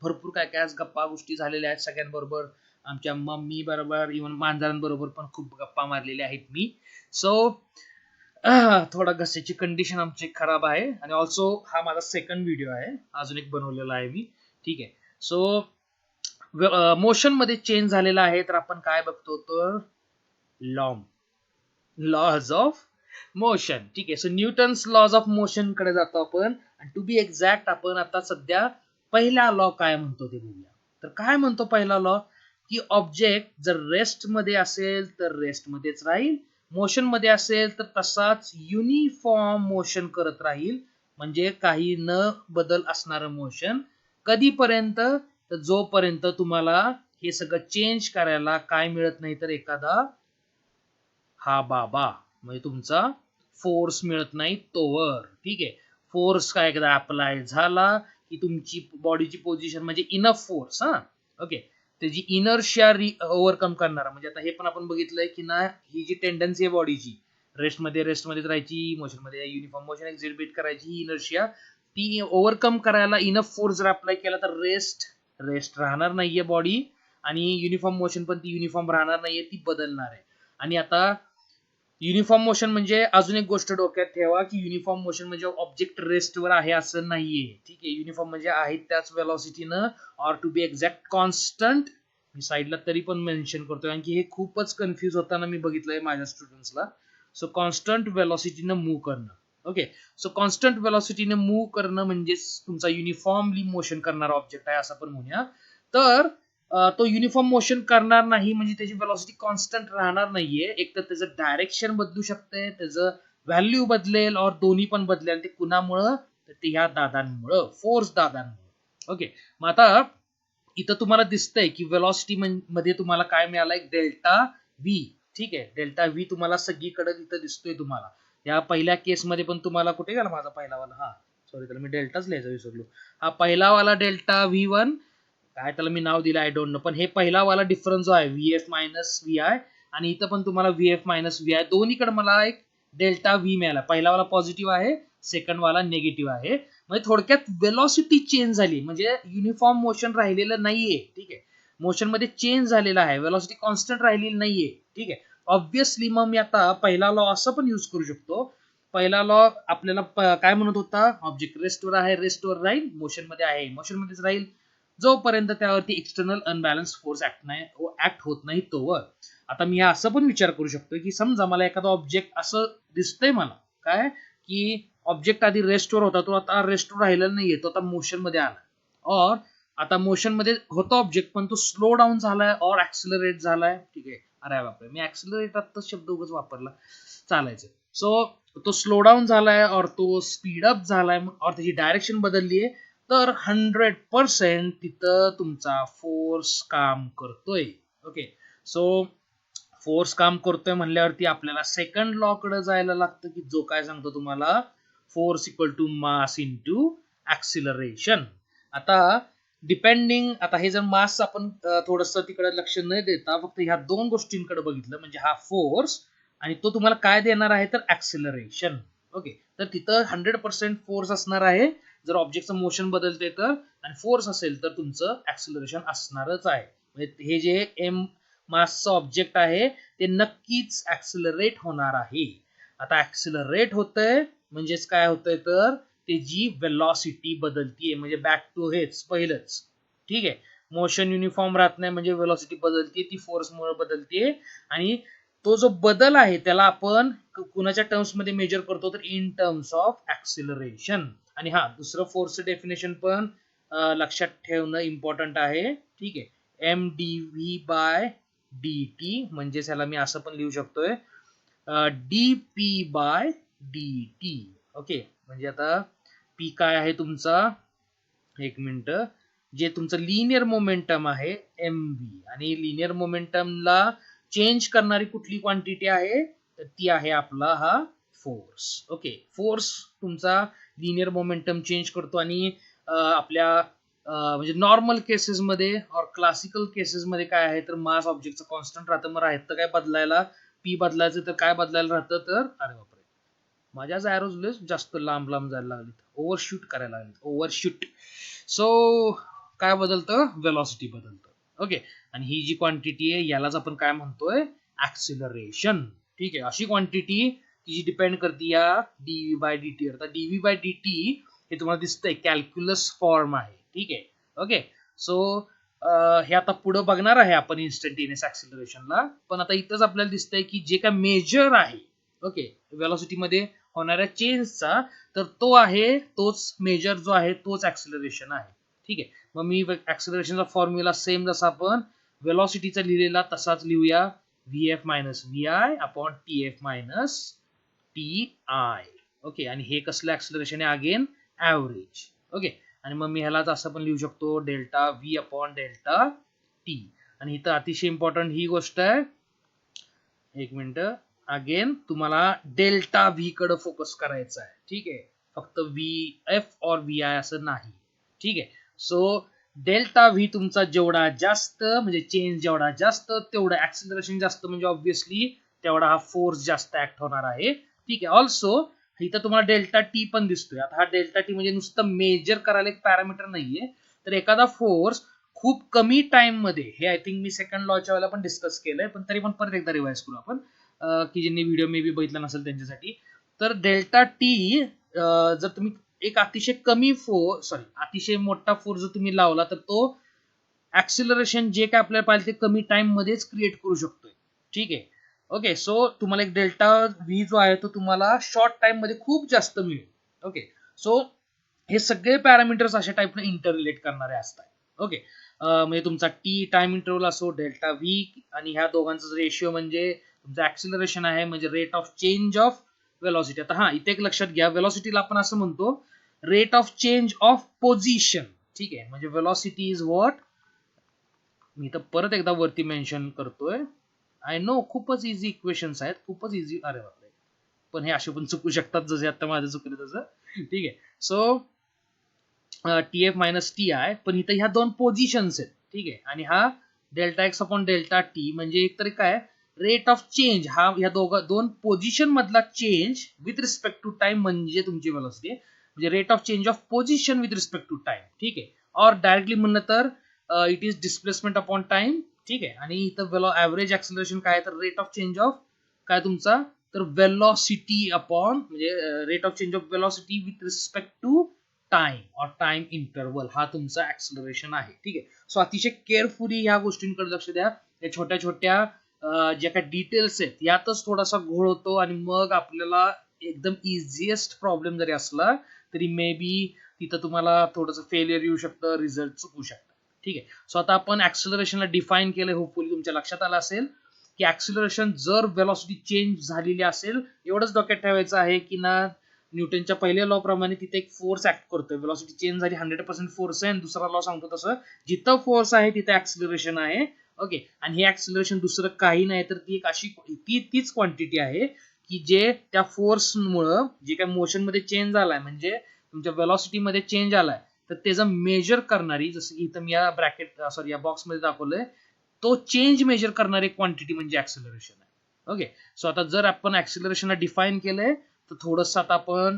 भरपूर काय काय आज गप्पा गोष्टी झालेल्या आहेत सगळ्यांबरोबर. आमच्या मम्मी बरोबर, इव्हन मांजरांबरोबर पण खूप गप्पा मारलेल्या आहेत मी. सो थोडा घशाची कंडिशन आमची खराब आहे. आणि ऑल्सो हा माझा सेकंड व्हिडिओ आहे, अजून एक बनवलेला आहे मी. ठीक आहे, सो मोशन मध्ये चेंज झालेला आहे, तर आपण काय बघतो तर लॉज ऑफ मोशन. ठीक आहे, so Newton's laws of motion कडे जातो आपण. आणि टू बी एक्झॅक्ट आपण आता सध्या पहिला लॉ काय म्हणतो ते बघूया. तर काय म्हणतो पहिला लॉ, की ऑब्जेक्ट जर रेस्ट मध्ये असेल तर रेस्ट मध्येच राहील, मोशन मध्ये असेल तर तसाच युनिफॉर्म मोशन करत राहील. म्हणजे काही न बदल असणारं मोशन. कधीपर्यंत, तर जोपर्यंत तुम्हाला हे सगळं चेंज करायला काय मिळत नाही, तर एखादा हा बाबा म्हणजे तुमचा फोर्स मिळत नाही तोवर. ठीक आहे, फोर्स काय एकदा अप्लाय झाला की तुमची बॉडीची पोझिशन म्हणजे इनफ फोर्स. हा, ओके, त्याची इनर्शिया ओव्हरकम करणारा, म्हणजे आता हे पण आपण बघितलंय की ना, ही जी टेंडन्सी आहे बॉडीची रेस्टमध्येच राहायची, मोशन मध्ये युनिफॉर्म मोशन एक्झिबिट करायची, ही इनर्शिया ती ओव्हरकम करायला इनफ फोर्स जर अप्लाय केला तर रेस्ट राहणार नाहीये बॉडी. आणि युनिफॉर्म मोशन पण ती युनिफॉर्म राहणार नाहीये, ती बदलणार आहे. आणि आता युनिफॉर्म मोशन म्हणजे अजून एक गोष्ट डोक्यात ठेवा की युनिफॉर्म मोशन म्हणजे ऑब्जेक्ट रेस्टवर आहे असं नाहीये. ठीक आहे, युनिफॉर्म म्हणजे आहे त्याच वेलॉसिटीनं, or to be exact constant. मी साईडला तरी पण मेन्शन करतोय कारण की हे खूपच कन्फ्युज होताना मी बघितलंय माझ्या स्टुडंट्सला. सो कॉन्स्टंट वेलॉसिटीनं मूव्ह करणं. ओके, सो कॉन्स्टंट वेलॉसिटीने मूव्ह करणं म्हणजे तुमचा युनिफॉर्मली मोशन करणारा ऑब्जेक्ट आहे असं पण म्हणूया. तर तो युनिफॉर्म मोशन करणार नाही म्हणजे त्याची वेलॉसिटी कॉन्स्टंट राहणार नाहीये. एक तर त्याचं डायरेक्शन बदलू शकते, त्याचं व्हॅल्यू बदलेल, और दोन्ही पण बदलेल. ते कुणामुळं, तर ते ह्या दादांमुळं, फोर्स दादांमुळं. ओके, मग आता इथं तुम्हाला दिसतंय की वेलॉसिटी मध्ये तुम्हाला काय मिळालं, एक डेल्टा व्ही. ठीक आहे, डेल्टा व्ही तुम्हाला सगळीकडे इथं दिसतोय तुम्हाला. या पहिल्या केसमध्ये पण तुम्हाला, कुठे गेला माझा पहिलावाला, हा सॉरी त्याला मी डेल्टाच लिहायचं विसरलो. हा पहिलावाला डेल्टा व्ही वन, काय त्याला मी नाव दिलं आय डोंट नो, पण हे पहिला वाला डिफरन्स जो आहे V F minus V I, आणि इथं पण तुम्हाला V F minus V I, दोन्हीकडे मला एक डेल्टा व्ही मिळाला. पहिला वाला पॉझिटिव्ह आहे, सेकंड वाला निगेटिव्ह आहे. म्हणजे थोडक्यात वेलॉसिटी चेंज झाली, म्हणजे युनिफॉर्म मोशन राहिलेलं नाहीये. ठीक आहे, मोशन मध्ये चेंज झालेला आहे, वेलॉसिटी कॉन्स्टंट राहिलेली नाहीये. ठीक आहे, ऑब्व्हियसली मग मी आता पहिला लॉ असं पण युज करू शकतो. पहिला लॉ आपल्याला काय म्हणत होता, ऑब्जेक्ट रेस्टवर आहे, रेस्टवर राहील, मोशन मध्ये आहे, मोशन मध्येच राहील, जोपर्यंत त्यावरती एक्सटर्नल अनबॅलन्स फोर्स ऍक्ट होत नाही तोवर. आता मी असं पण विचार करू शकतो की समजा मला एखादा ऑब्जेक्ट असं दिसतंय मला, काय की ऑब्जेक्ट आधी रेस्टवर होता, तो आता रेस्टवर राहिलेला नाहीये, तो आता मोशन मध्ये आला, और आता मोशन मध्ये होता ऑब्जेक्ट पण तो स्लो डाऊन झालाय और ऍक्सिलरेट झालाय. ठीक आहे, अरे बापरे, मी ऍक्सिलरेट आता शब्द उगाच वापरला, चालायचं. सो तो स्लो डाऊन झालाय और तो स्पीड अप झालाय और त्याची डायरेक्शन बदलली आहे, तर 100% तिथं तुमचा फोर्स काम करतोय. ओके, सो फोर्स काम करतोय म्हणल्यावरती आपल्याला सेकंड लॉ कडे जायला लागतं, की जो काय सांगतो तुम्हाला force equal to mass into acceleration. आता डिपेंडिंग, आता हे जर मास आपण थोडस तिकडे लक्ष न देता फक्त ह्या दोन गोष्टींकडे बघितलं म्हणजे हा फोर्स आणि तो तुम्हाला काय देणार आहे तर ऍक्सिलरेशन. ओके, तर तिथं 100% फोर्स असणार आहे जर ऑब्जेक्टचं मोशन बदलते तर, आणि फोर्स असेल तर तुमचं ऍक्सिलरेशन असणारच आहे. म्हणजे हे जे एम मासचं ऑब्जेक्ट आहे ते नक्कीच ऍक्सिलरेट होणार आहे. आता ऍक्सिलरेट होतंय म्हणजेच काय होतंय तर त्याची वेलॉसिटी बदलतीये, म्हणजे बॅक टू हेच पहिलंच. ठीक आहे, मोशन युनिफॉर्म राहत नाही म्हणजे वेलॉसिटी बदलते, ती फोर्स मुळे बदलते. आणि तो जो बदल आहे त्याला आपण कुणाच्या टर्म्स मध्ये मेजर करतो तर इन टर्म्स ऑफ ऍक्सिलरेशन. आणि हा दुसरं फोर्सचं डेफिनेशन पण लक्षात ठेवणं इम्पॉर्टंट आहे. ठीक आहे, m d v by d t, म्हणजेच ह्याला मी असं पण लिहू शकतोय d p by d t. Okay, म्हणजे आता पी काय आहे तुमचा, एक मिनिट, जे तुमचं लिनियर मोमेंटम आहे एम व्ही, आणि लिनियर मोमेंटमला चेंज करणारी कुठली क्वांटिटी आहे तर ती आहे आपला हा फोर्स. ओके, फोर्स तुमचा लिनियर मोमेंटम चेंज करतो. आणि आपल्या म्हणजे नॉर्मल केसेस मध्ये और क्लासिकल केसेस मध्ये काय आहे तर मास ऑब्जेक्टचं कॉन्स्टंट राहतं, मग राहतं काय बदलायला, पी बदलायचं तर काय बदलायला राहतं तर, अरे बापरे, माझ्याच एरोज जास्त लांब लांब जायला लागलीत, ओव्हरशूट करायला लागलीत, ओव्हरशूट. सो काय बदलतं, वेलॉसिटी बदलतं. ओके, आणि ही जी क्वांटिटी आहे यालाच आपण काय म्हणतोय ऍक्सिलरेशन. ठीक आहे, अशी क्वांटिटी की जी डिपेंड करते या डीव्ही बाय डी टी. आता डीव्ही बाय डी टी हे तुम्हाला दिसतंय कॅल्क्युलस फॉर्म आहे. ठीक आहे, ओके, सो हे आता पुढे बघणार आहे आपण इन्स्टंटेनियस ऍक्सिलरेशनला, पण आता इथंच आपल्याला दिसतंय की जे काय मेजर आहे ओके वेलॉसिटी मध्ये होणाऱ्या चेंजचा, तर तो आहे तोच मेजर जो आहे तोच ऍक्सिलरेशन आहे. ठीक आहे, मग मी ऍक्सिलरेशनचा फॉर्म्युला सेम जसा आपण वेलॉसिटीचा लिहिलेला तसाच लिहूया, V F minus V I upon T F minus T I. Okay, आणि हे कसलं ऍक्सिलरेशन आहे अगेन ऍव्हरेज. ओके, आणि मग मी ह्यालाच असं पण लिहू शकतो delta V upon delta T. आणि इथं अतिशय इम्पॉर्टंट ही गोष्ट आहे, एक मिनिट, अगेन तुम्हाला डेल्टा व्ही कडे फोकस करायचा आहे. ठीक आहे, फक्त व्ही एफ और व्ही आय असं नाही. ठीक आहे, सो डेल्टा व्ही तुमचा जेवढा जास्त म्हणजे चेंज जेवढा जास्त तेवढं ऍक्सिलरेशन जास्त, म्हणजे ऑब्व्हियसली तेवढा हा फोर्स जास्त ऍक्ट होणार आहे. ठीक आहे, ऑल्सो इथं तुम्हाला डेल्टा टी पण दिसतोय. आता हा डेल्टा टी म्हणजे नुसतं मेजर करायला एक पॅरामीटर नाहीये, तर एखादा फोर्स खूप कमी टाइम मध्ये, हे आय थिंक मी सेकंड लॉच्या वेळेला पण डिस्कस केलंय, पण तरी पण परत एकदा रिवाइज करू आपण की ज्यांनी व्हिडिओ मे बी बघितला नसेल त्यांच्यासाठी. तर डेल्टा टी जर तुम्ही एक अतिशय कमी अतिशय मोठा फोर्स जर तुम्ही लावला तर तो ऍक्सिलरेशन जे काय आपल्याला पाहिजे ते कमी टाइम मध्येच क्रिएट करू शकतोय. ठीक आहे, ओके, सो तुम्हाला एक डेल्टा व्ही जो आहे तो तुम्हाला शॉर्ट टाइम मध्ये खूप जास्त मिळेल. ओके, सो हे सगळे पॅरामीटर्स अशा टाइपने इंटर रिलेट करणारे असतात. ओके, म्हणजे तुमचा टी टाइम इंटरव्हल असो, डेल्टा व्ही, आणि ह्या दोघांचा रेशिओ म्हणजे तुमचं ऍक्सिलरेशन आहे, म्हणजे rate of change of velocity. आता हा इथे एक लक्षात घ्या, वेलॉसिटीला आपण असं म्हणतो rate of change of position. ठीक आहे, म्हणजे वेलॉसिटी इज व्हॉट, मी तर परत एकदा वरती मेन्शन करतोय, आय नो खूपच इझी इक्वेशन्स आहेत, खूपच इझी, अरे बापरे, पण हे असे पण चुकू शकतात जसे आता माझं चुकलं तसं. ठीक आहे, so T F minus T I, पण इथं ह्या दोन पोझिशन्स आहेत. ठीक आहे, आणि हा delta x upon delta t म्हणजे एक तरी काय रेट ऑफ चेंज, हा ह्या दोन पोझिशन मधला change with respect to time म्हणजे तुमची वेलॉसिटी, म्हणजे rate of change of position with respect to time. ठीक आहे, और डायरेक्टली म्हणलं तर it is displacement upon time. ठीक आहे, आणि इथं ऍव्हरेज ऍक्सिलरेशन काय तर रेट ऑफ चेंज ऑफ काय तुमचा तर वेलॉसिटी अपॉन म्हणजे rate of change of velocity with respect to time और टाइम इंटरवल, हा तुमचा ऍक्सिलरेशन आहे. ठीक आहे, सो अतिशय केअरफुली ह्या गोष्टींकडे लक्ष द्या. या छोट्या छोट्या ज्या काही डिटेल्स आहेत यातच थोडासा घोळ होतो, आणि मग आपल्याला एकदम इझिएस्ट प्रॉब्लेम जरी असला तरी मे बी तिथं तुम्हाला थोडंसं फेलियर येऊ शकतं, रिझल्ट चुकू शकतात. ठीक आहे, सो आता आपण ऍक्सिलरेशनला डिफाईन केलं, होपफुली तुमच्या लक्षात आलं असेल. की ऍक्सिलरेशन जर वेलॉसिटी चेंज झालेली असेल, एवढंच डोक्यात ठेवायचं आहे की ना न्यूटनच्या पहिल्या लॉ प्रमाणे तिथे एक फोर्स ऍक्ट करतोय. वेलॉसिटी चेंज झाली 100% फोर्स आहे, आणि दुसरा लॉ सांगतो तसं जिथं फोर्स आहे तिथे ऍक्सिलरेशन आहे. ओके, आणि हे ऍक्सिलरेशन दुसरं काही नाही तर ती एक अशी तीच क्वांटिटी आहे की जे त्या फोर्समुळं जे काय मोशन मध्ये चेंज झालाय, म्हणजे तुमच्या वेलॉसिटी मध्ये चेंज आलाय, तर त्याचं मेजर करणारी, जसं की इथं मी या या बॉक्स मध्ये दाखवलंय, तो चेंज मेजर करणारी क्वांटिटी म्हणजे ऍक्सिलरेशन आहे. ओके, सो आता जर आपण ऍक्सिलरेशनला डिफाईन केलंय, तर थोडंसं आता आपण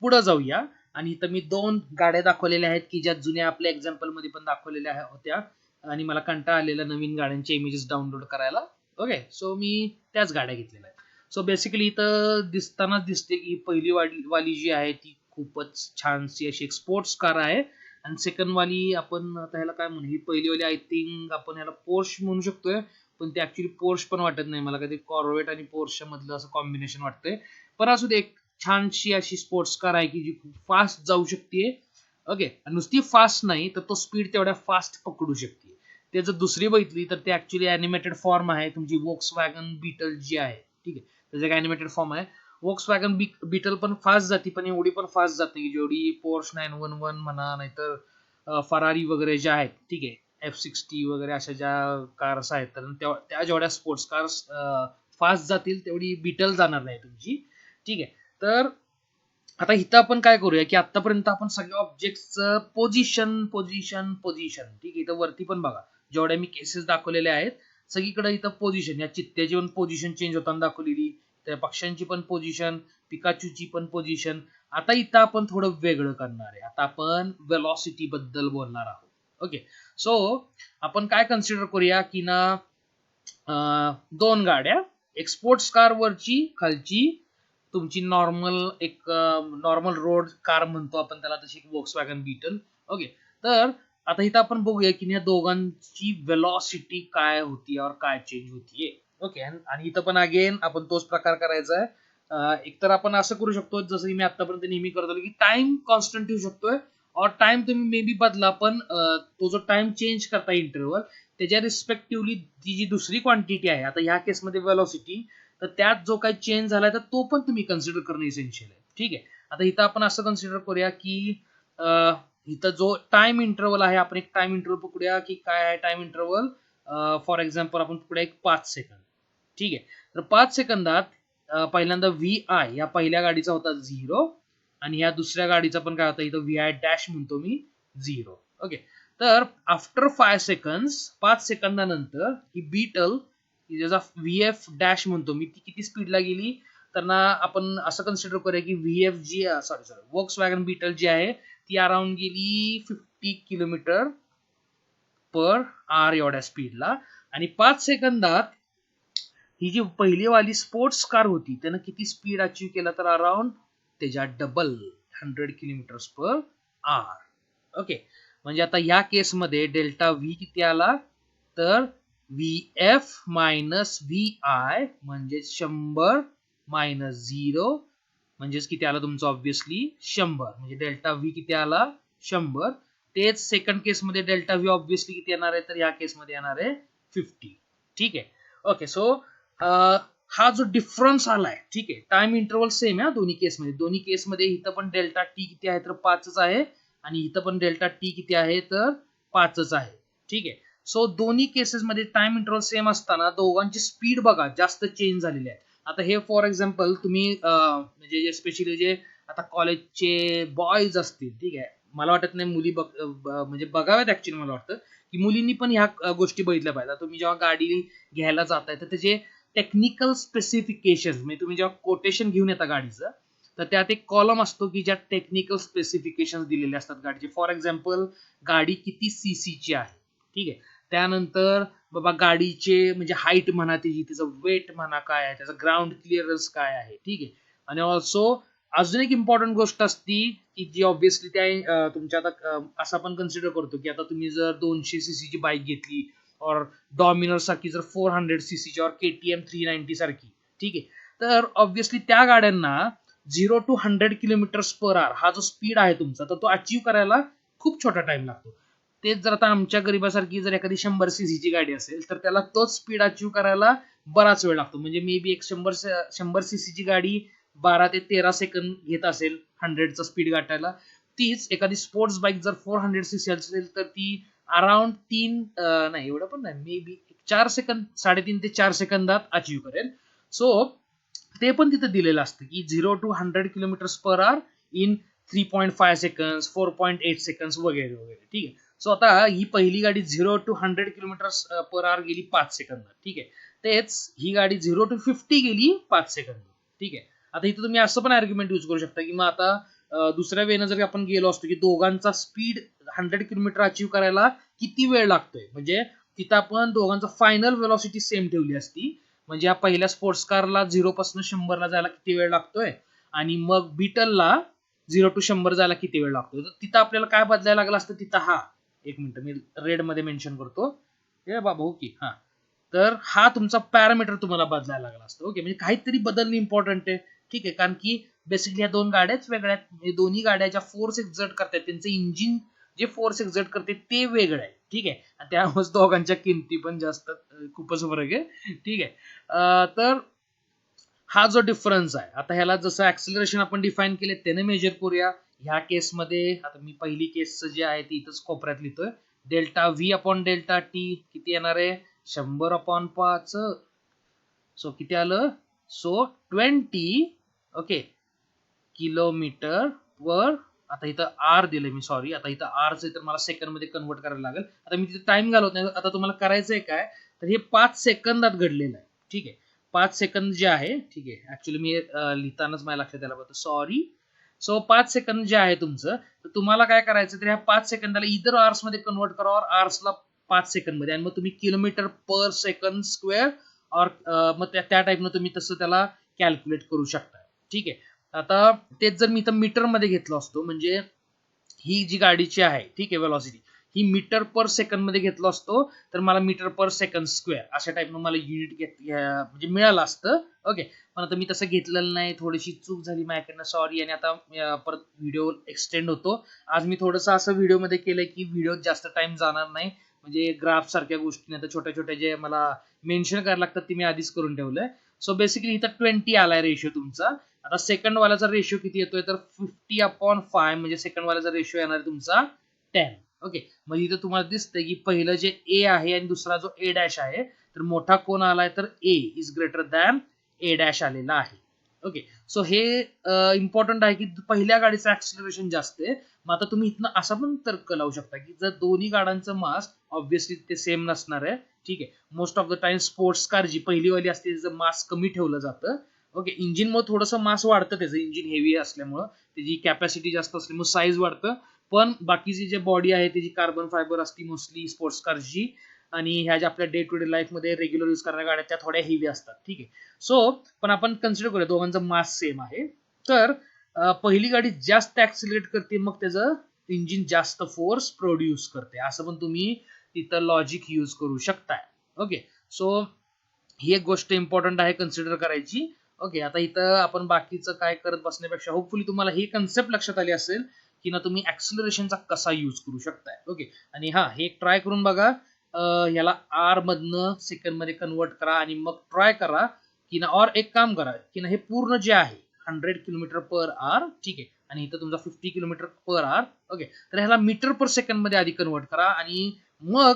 पुढे जाऊया. आणि इथं मी 2 गाड्या दाखवलेल्या आहेत की ज्या जुन्या आपल्या एक्झाम्पल मध्ये पण दाखवलेल्या होत्या, आणि मला कंटाळा आलेला नवीन गाड्यांचे इमेजेस डाउनलोड करायला. ओके, सो मी त्याच गाड्या घेतलेल्या आहेत. सो बेसिकली इथं दिसतानाच दिसते की पहिली वाली जी आहे ती खूपच छानशी अशी एक स्पोर्ट्स कार आहे, आणि सेकंड वाली आपण आता ह्याला काय म्हणू, ही पहिली वाली आय थिंक आपण ह्याला पोर्श म्हणू शकतोय, पण ते ऍक्च्युली पोर्श पण वाटत नाही मला, कधी कॉर्वेट आणि पोर्श मधलं असं कॉम्बिनेशन वाटतंय. पण असू दे, एक छानशी अशी स्पोर्ट्स कार आहे की जी खूप फास्ट जाऊ शकते. ओके, नुसती फास्ट नाही तर तो स्पीड तेवढ्या फास्ट पकडू शकते. ते जर दुसरी बघितली तर ते ऍक्च्युली अॅनिमेटेड फॉर्म आहे तुमची वॉक्स वॅगन बीटल जी आहे. ठीक आहे, त्याचं एक अॅनिमेटेड फॉर्म आहे. वॉक्स वॅगन बीटल पण फास्ट जाते, पण एवढी पण फास्ट जात नाही जेवढी पोर्श 911 म्हणा, नाहीतर फरारी वगैरे ज्या आहेत. ठीक आहे, F60 वगैरे अशा ज्या कार्स आहेत, तर त्या जेवढ्या स्पोर्ट्स कार्स फास्ट जातील तेवढी बीटल जाणार नाही तुमची. ठीक आहे, तर आता इथं आपण काय करूया की आतापर्यंत आपण सगळ्या ऑब्जेक्टचं पोझिशन पोझिशन पोझिशन, ठीक आहे, इथं वरती पण बघा जेवढ्या मी केसेस दाखवलेल्या आहेत, सगळीकडे इथं पोझिशन, या चित्त्याची पण पोझिशन चेंज होताना दाखवलेली, त्या पक्ष्यांची पण पोझिशन, पिकाचूची पण पोझिशन. आता इथं आपण थोडं वेगळं करणार आहे. आता आपण वेलॉसिटी बद्दल बोलणार आहोत. ओके, सो आपण काय कन्सिडर करूया की ना 2 गाड्या, एक स्पोर्ट्स कार वरची खालची तुमची नॉर्मल रोड कार म्हणतो आपण त्याला, तशी वॉक्सवॅगन बीटल. ओके, तर आता इथं आपण बघूया की या दोघांची वेलॉसिटी काय होती और काय चेंज होतीये. ओके, आणि इथं पण अगेन आपण तोच प्रकार करायचा आहे. एकतर आपण असं करू शकतो जसं की मी आतापर्यंत नेहमी करतो की टाइम कॉन्स्टंट ठेवू शकतोय, और टाइम तुम्ही मे बी बदला, पण तो जो टाइम चेंज करता इंटरव्हल त्याच्या रिस्पेक्टिव्हली ती जी दुसरी क्वांटिटी आहे, आता ह्या केसमध्ये वेलॉसिटी, तर त्यात जो काही चेंज झालाय तर तो पण तुम्ही कन्सिडर करणं इसेन्शियल आहे. ठीक आहे, आता इथं आपण असं कन्सिडर करूया की इथं जो टाइम इंटरव्हल आहे, आपण एक टाइम इंटरव्हल पकडूया की काय आहे टाइम इंटरव्हल. फॉर एक्झाम्पल आपण पकडूया एक 5 सेकंद. ठीक आहे, तर 5 सेकंदात पहिल्यांदा VI या पहिल्या गाडीचा होता 0, आणि या दुसऱ्या गाडीचा पण काय होता, इथं VI डॅश म्हणतो मी 0. ओके, तर आफ्टर 5 सेकंड, 5 सेकंदानंतर ही बीटल, ज्याचा VF डॅश म्हणतो मी, ती किती स्पीडला गेली, तर ना आपण असं कन्सिडर करूया की VF जी सॉरी वॉक्सवॅगन बीटल जी आहे ती अराउंड गेली 50 किलोमीटर पर आवर एवढ्या स्पीडला. आणि 5 सेकंदात ही जी पहिली वाली स्पोर्ट्स कार होती त्यानं किती स्पीड अचीव केला, तर अराउंड त्याच्या double 100 kilometre per hour. Okay, म्हणजे आता या केसमध्ये डेल्टा व्ही किती आला, तर VF मायनस VI म्हणजे 100 मायनस 0 म्हणजेच किती आला तुमचं ऑब्व्हियसली 100, म्हणजे डेल्टा व्ही किती आला 100. तेच सेकंड केसमध्ये डेल्टा व्ही ऑब्व्हियसली किती येणार आहे, तर या केसमध्ये येणार आहे 50. ठीक आहे, ओके, सो हा जो डिफरन्स आलाय, ठीक आहे, टाइम इंटरव्हल सेम आहे दोन्ही केसमध्ये इथं पण डेल्टा टी किती आहे, तर 5च आहे, आणि इथं पण डेल्टा टी किती आहे, तर 5च आहे. ठीक आहे, सो दोन्ही केसेसमध्ये टाइम इंटरव्हल सेम असताना दोघांची स्पीड बघा जास्त चेंज झालेली आहे. आता हे फॉर एक्झाम्पल तुम्ही म्हणजे स्पेशली जे आता कॉलेजचे बॉयज असतील, ठीक आहे, मला वाटत नाही मुली म्हणजे बघाव्यात ऍक्च्युली, मला वाटतं की मुलींनी पण ह्या गोष्टी बघितल्या पाहिजे. तुम्ही जेव्हा गाडी घ्यायला जाताय तर त्याचे टेक्निकल स्पेसिफिकेशन, म्हणजे तुम्ही जेव्हा कोटेशन घेऊन येता गाडीचं, तर त्यात एक कॉलम असतो की ज्यात टेक्निकल स्पेसिफिकेशन दिलेले असतात गाडीचे. फॉर एक्झाम्पल गाडी किती सीसीची आहे, ठीक आहे, त्यानंतर बाबा गाडीचे म्हणजे हाईट म्हणा, त्याचं वेट म्हणा काय आहे, त्याचं ग्राउंड क्लिअरन्स काय आहे. ठीक आहे, आणि ऑल्सो अजून एक इम्पॉर्टंट गोष्ट असती की जी ऑब्व्हियसली त्या तुमच्या आता असं आपण कन्सिडर करतो की आता तुम्ही जर 200 सीसीची बाईक घेतली, और डॉमिनर सारखी जर 400 सीसीची, और KTM 390 सारखी, ठीक आहे, तर ऑब्व्हियसली त्या गाड्यांना 0 to 100 किलोमीटर पर आवर हा जो स्पीड आहे तुमचा, तर तो अचीव करायला खूप छोटा टाइम लागतो. तेच जर आता आमच्या गरिबासारखी जर एखादी 100 सीसीची गाडी असेल तर त्याला तोच स्पीड अचीव्ह करायला बराच वेळ लागतो. म्हणजे मे बी एक 100 सीसीची गाडी 12 ते 13 सेकंद घेत असेल 100चा स्पीड गाठायला. तीच एखादी स्पोर्ट्स बाईक जर 400 सीसी असेल तर ती अराउंड 3 नाही एवढं पण नाही, मे बी 4 सेकंद 3.5 ते 4 सेकंदात अचीव्ह करेल. सो ते पण तिथे दिलेलं असतं की 0 to 100 kilometre per hour in 3.5 second 4.8 second वगैरे वगैरे. ठीक आहे. सो आता ही पहिली गाडी 0 to 100 किलोमीटर पर आवर गेली 5 सेकंदात. ठीक आहे. तेच ही गाडी 0 to 50 गेली 5 सेकंद. ठीक आहे. आता इथं तुम्ही असं पण आर्ग्युमेंट यूज करू शकता की मग आता दुसऱ्या वेळेनं जर आपण गेलो असतो की दोघांचा स्पीड 100 किलोमीटर अचीव्ह करायला किती वेळ लागतोय, म्हणजे तिथं आपण दोघांचा फायनल वेलॉसिटी सेम ठेवली असती. म्हणजे या पहिल्या स्पोर्ट्स कारला 0 पासून 100 ला जायला किती वेळ लागतोय आणि मग बीटलला 0 to 100 जायला किती वेळ लागतोय. तर तिथं आपल्याला काय बदलायला लागलं असतं तिथं, हा एक मिनिट मी रेड मध्ये मेन्शन करतो. हे बाबा हो की हा, तर हा तुमचा पॅरामीटर तुम्हाला बदलायला लागला असतं. ओके, म्हणजे काहीतरी बदलणं इम्पॉर्टंट आहे. ठीक आहे, कारण की बेसिकली या दोन गाड्याच वेगळ्या आहेत. म्हणजे दोन्ही गाड्या ज्या फोर्स एक्झर्ट करतात त्यांचं इंजिन जे फोर्स एक्झर्ट करते ते वेगळं आहे. ठीक आहे, त्यामुळे दोघांच्या किमती पण जास्त खूपच फरक आहे. ठीक आहे. तर हा जो डिफरन्स आहे, आता ह्याला जसं ऍक्सिलरेशन आपण डिफाईन केले त्याने मेजर करूया. ह्या केसमध्ये आता मी पहिली केसचं जे आहे ती इथंच कोपऱ्यात लिहितोय. Delta V upon delta T किती येणार आहे, 100/5. सो किती आलं, सो 20 ओके किलोमीटर वर. आता इथं आर दिलंय मी, सॉरी, आता इथं आरचं तर मला सेकंड मध्ये कन्वर्ट करायला लागेल. आता मी तिथे टाइम घालवत नाही. आता तुम्हाला करायचंय काय, तर हे 5 सेकंदात घडलेलं आहे. ठीक आहे, 5 सेकंद जे आहे, ठीक आहे, ऍक्च्युली मी लिहितानाच माझ्या लक्षात यायला पाहिजे, सॉरी. सो 5 सेकंद जे आहे तुमचं, तर तुम्हाला काय करायचं, तर ह्या 5 सेकंदाला इतर आर्स मध्ये कन्वर्ट करा, और आर्सला 5 सेकंद मध्ये, आणि मग तुम्ही किलोमीटर पर सेकंड स्क्वेअर और मग त्या टाईपनं तुम्ही तसं त्याला कॅल्क्युलेट करू शकता. ठीक आहे. आता तेच जर मी इथं मीटर मध्ये घेतलं असतो, म्हणजे ही जी गाडीची आहे, ठीक आहे, वेलॉसिटी ही मीटर पर सेकंड मध्ये घेतलं असतो तर मला मीटर पर सेकंड स्क्वेअर अशा टाईपनं मला युनिट म्हणजे मिळालं असतं. ओके, पण आता मी तसं घेतलेलं नाही, थोडीशी चूक झाली माझ्याकडनं, सॉरी. आणि आता परत व्हिडिओ एक्सटेंड होतो. आज मी थोडंसं असं व्हिडिओमध्ये केलंय की व्हिडिओ जास्त टाइम जाणार नाही, म्हणजे ग्राफ सारख्या गोष्टी आता छोट्या छोट्या जे मला मेन्शन करायला लागतात ती मी आधीच करून ठेवलंय. सो बेसिकली इथं 20 आलाय रेशिओ तुमचा. आता सेकंड वाल्याचा रेशिओ किती येतोय, तर 50/5 म्हणजे सेकंड वाल्याचा रेशिओ येणार तुमचा 10. ओके, मग इथं तुम्हाला दिसतंय की पहिलं जे ए आहे आणि दुसरा जो ए डॅश आहे, तर मोठा कोण आलाय, तर A is greater than A dash आलेला आहे. ओके, सो हे इम्पॉर्टंट आहे की पहिल्या गाडीचं ऍक्सिलरेशन जास्त आहे. मग आता तुम्ही इथनं असा पण तर्क लावू शकता की जर दोन्ही गाड्यांचं मास ऑब्व्हियसली ते सेम नसणार आहे. ठीक आहे, most of the time sports car जी पहिलीवाली असते तिचं मास कमी ठेवलं जातं. ओके, इंजिन मग थोडंसं मास वाढतं, त्याचं इंजिन हेवी असल्यामुळं त्याची कॅपॅसिटी जास्त असल्यामुळे साईज वाढतं. पण बाकीची जे बॉडी आहे त्याची कार्बन फायबर असती मोस्टली स्पोर्ट्स कारची, आणि ह्या ज्या आपल्या डे टू डे लाईफ मध्ये रेग्युलर यूज करणाऱ्या गाड्या त्या थोड्या हेवी असतात. ठीक आहे, सो पण आपण कन्सिडर करूया दोघांचा मास सेम आहे, तर पहिली गाडी जास्त ऍक्सिलरेट करते, मग त्याचं इंजिन जास्त फोर्स प्रोड्यूस करते, असं पण तुम्ही तिथं लॉजिक यूज करू शकताय. ओके, सो ही एक गोष्ट इम्पॉर्टंट आहे कन्सिडर करायची. ओके, आता इथं आपण बाकीचं काय करत बसण्यापेक्षा होपफुली तुम्हाला ही कन्सेप्ट लक्षात आली असेल की ना तुम्ही ऍक्सिलरेशनचा कसा यूज करू शकताय. ओके, आणि हा हे ट्राय करून बघा, ह्याला आर मधनं सेकंड मध्ये कन्वर्ट करा आणि मग ट्राय करा की ना, और एक काम करा की ना, हे पूर्ण जे आहे 100 किलोमीटर पर आवर, ठीक आहे, आणि इथं तुमचा 50 किलोमीटर पर आवर. ओके, तर ह्याला मीटर पर सेकंड मध्ये आधी कन्वर्ट करा आणि मग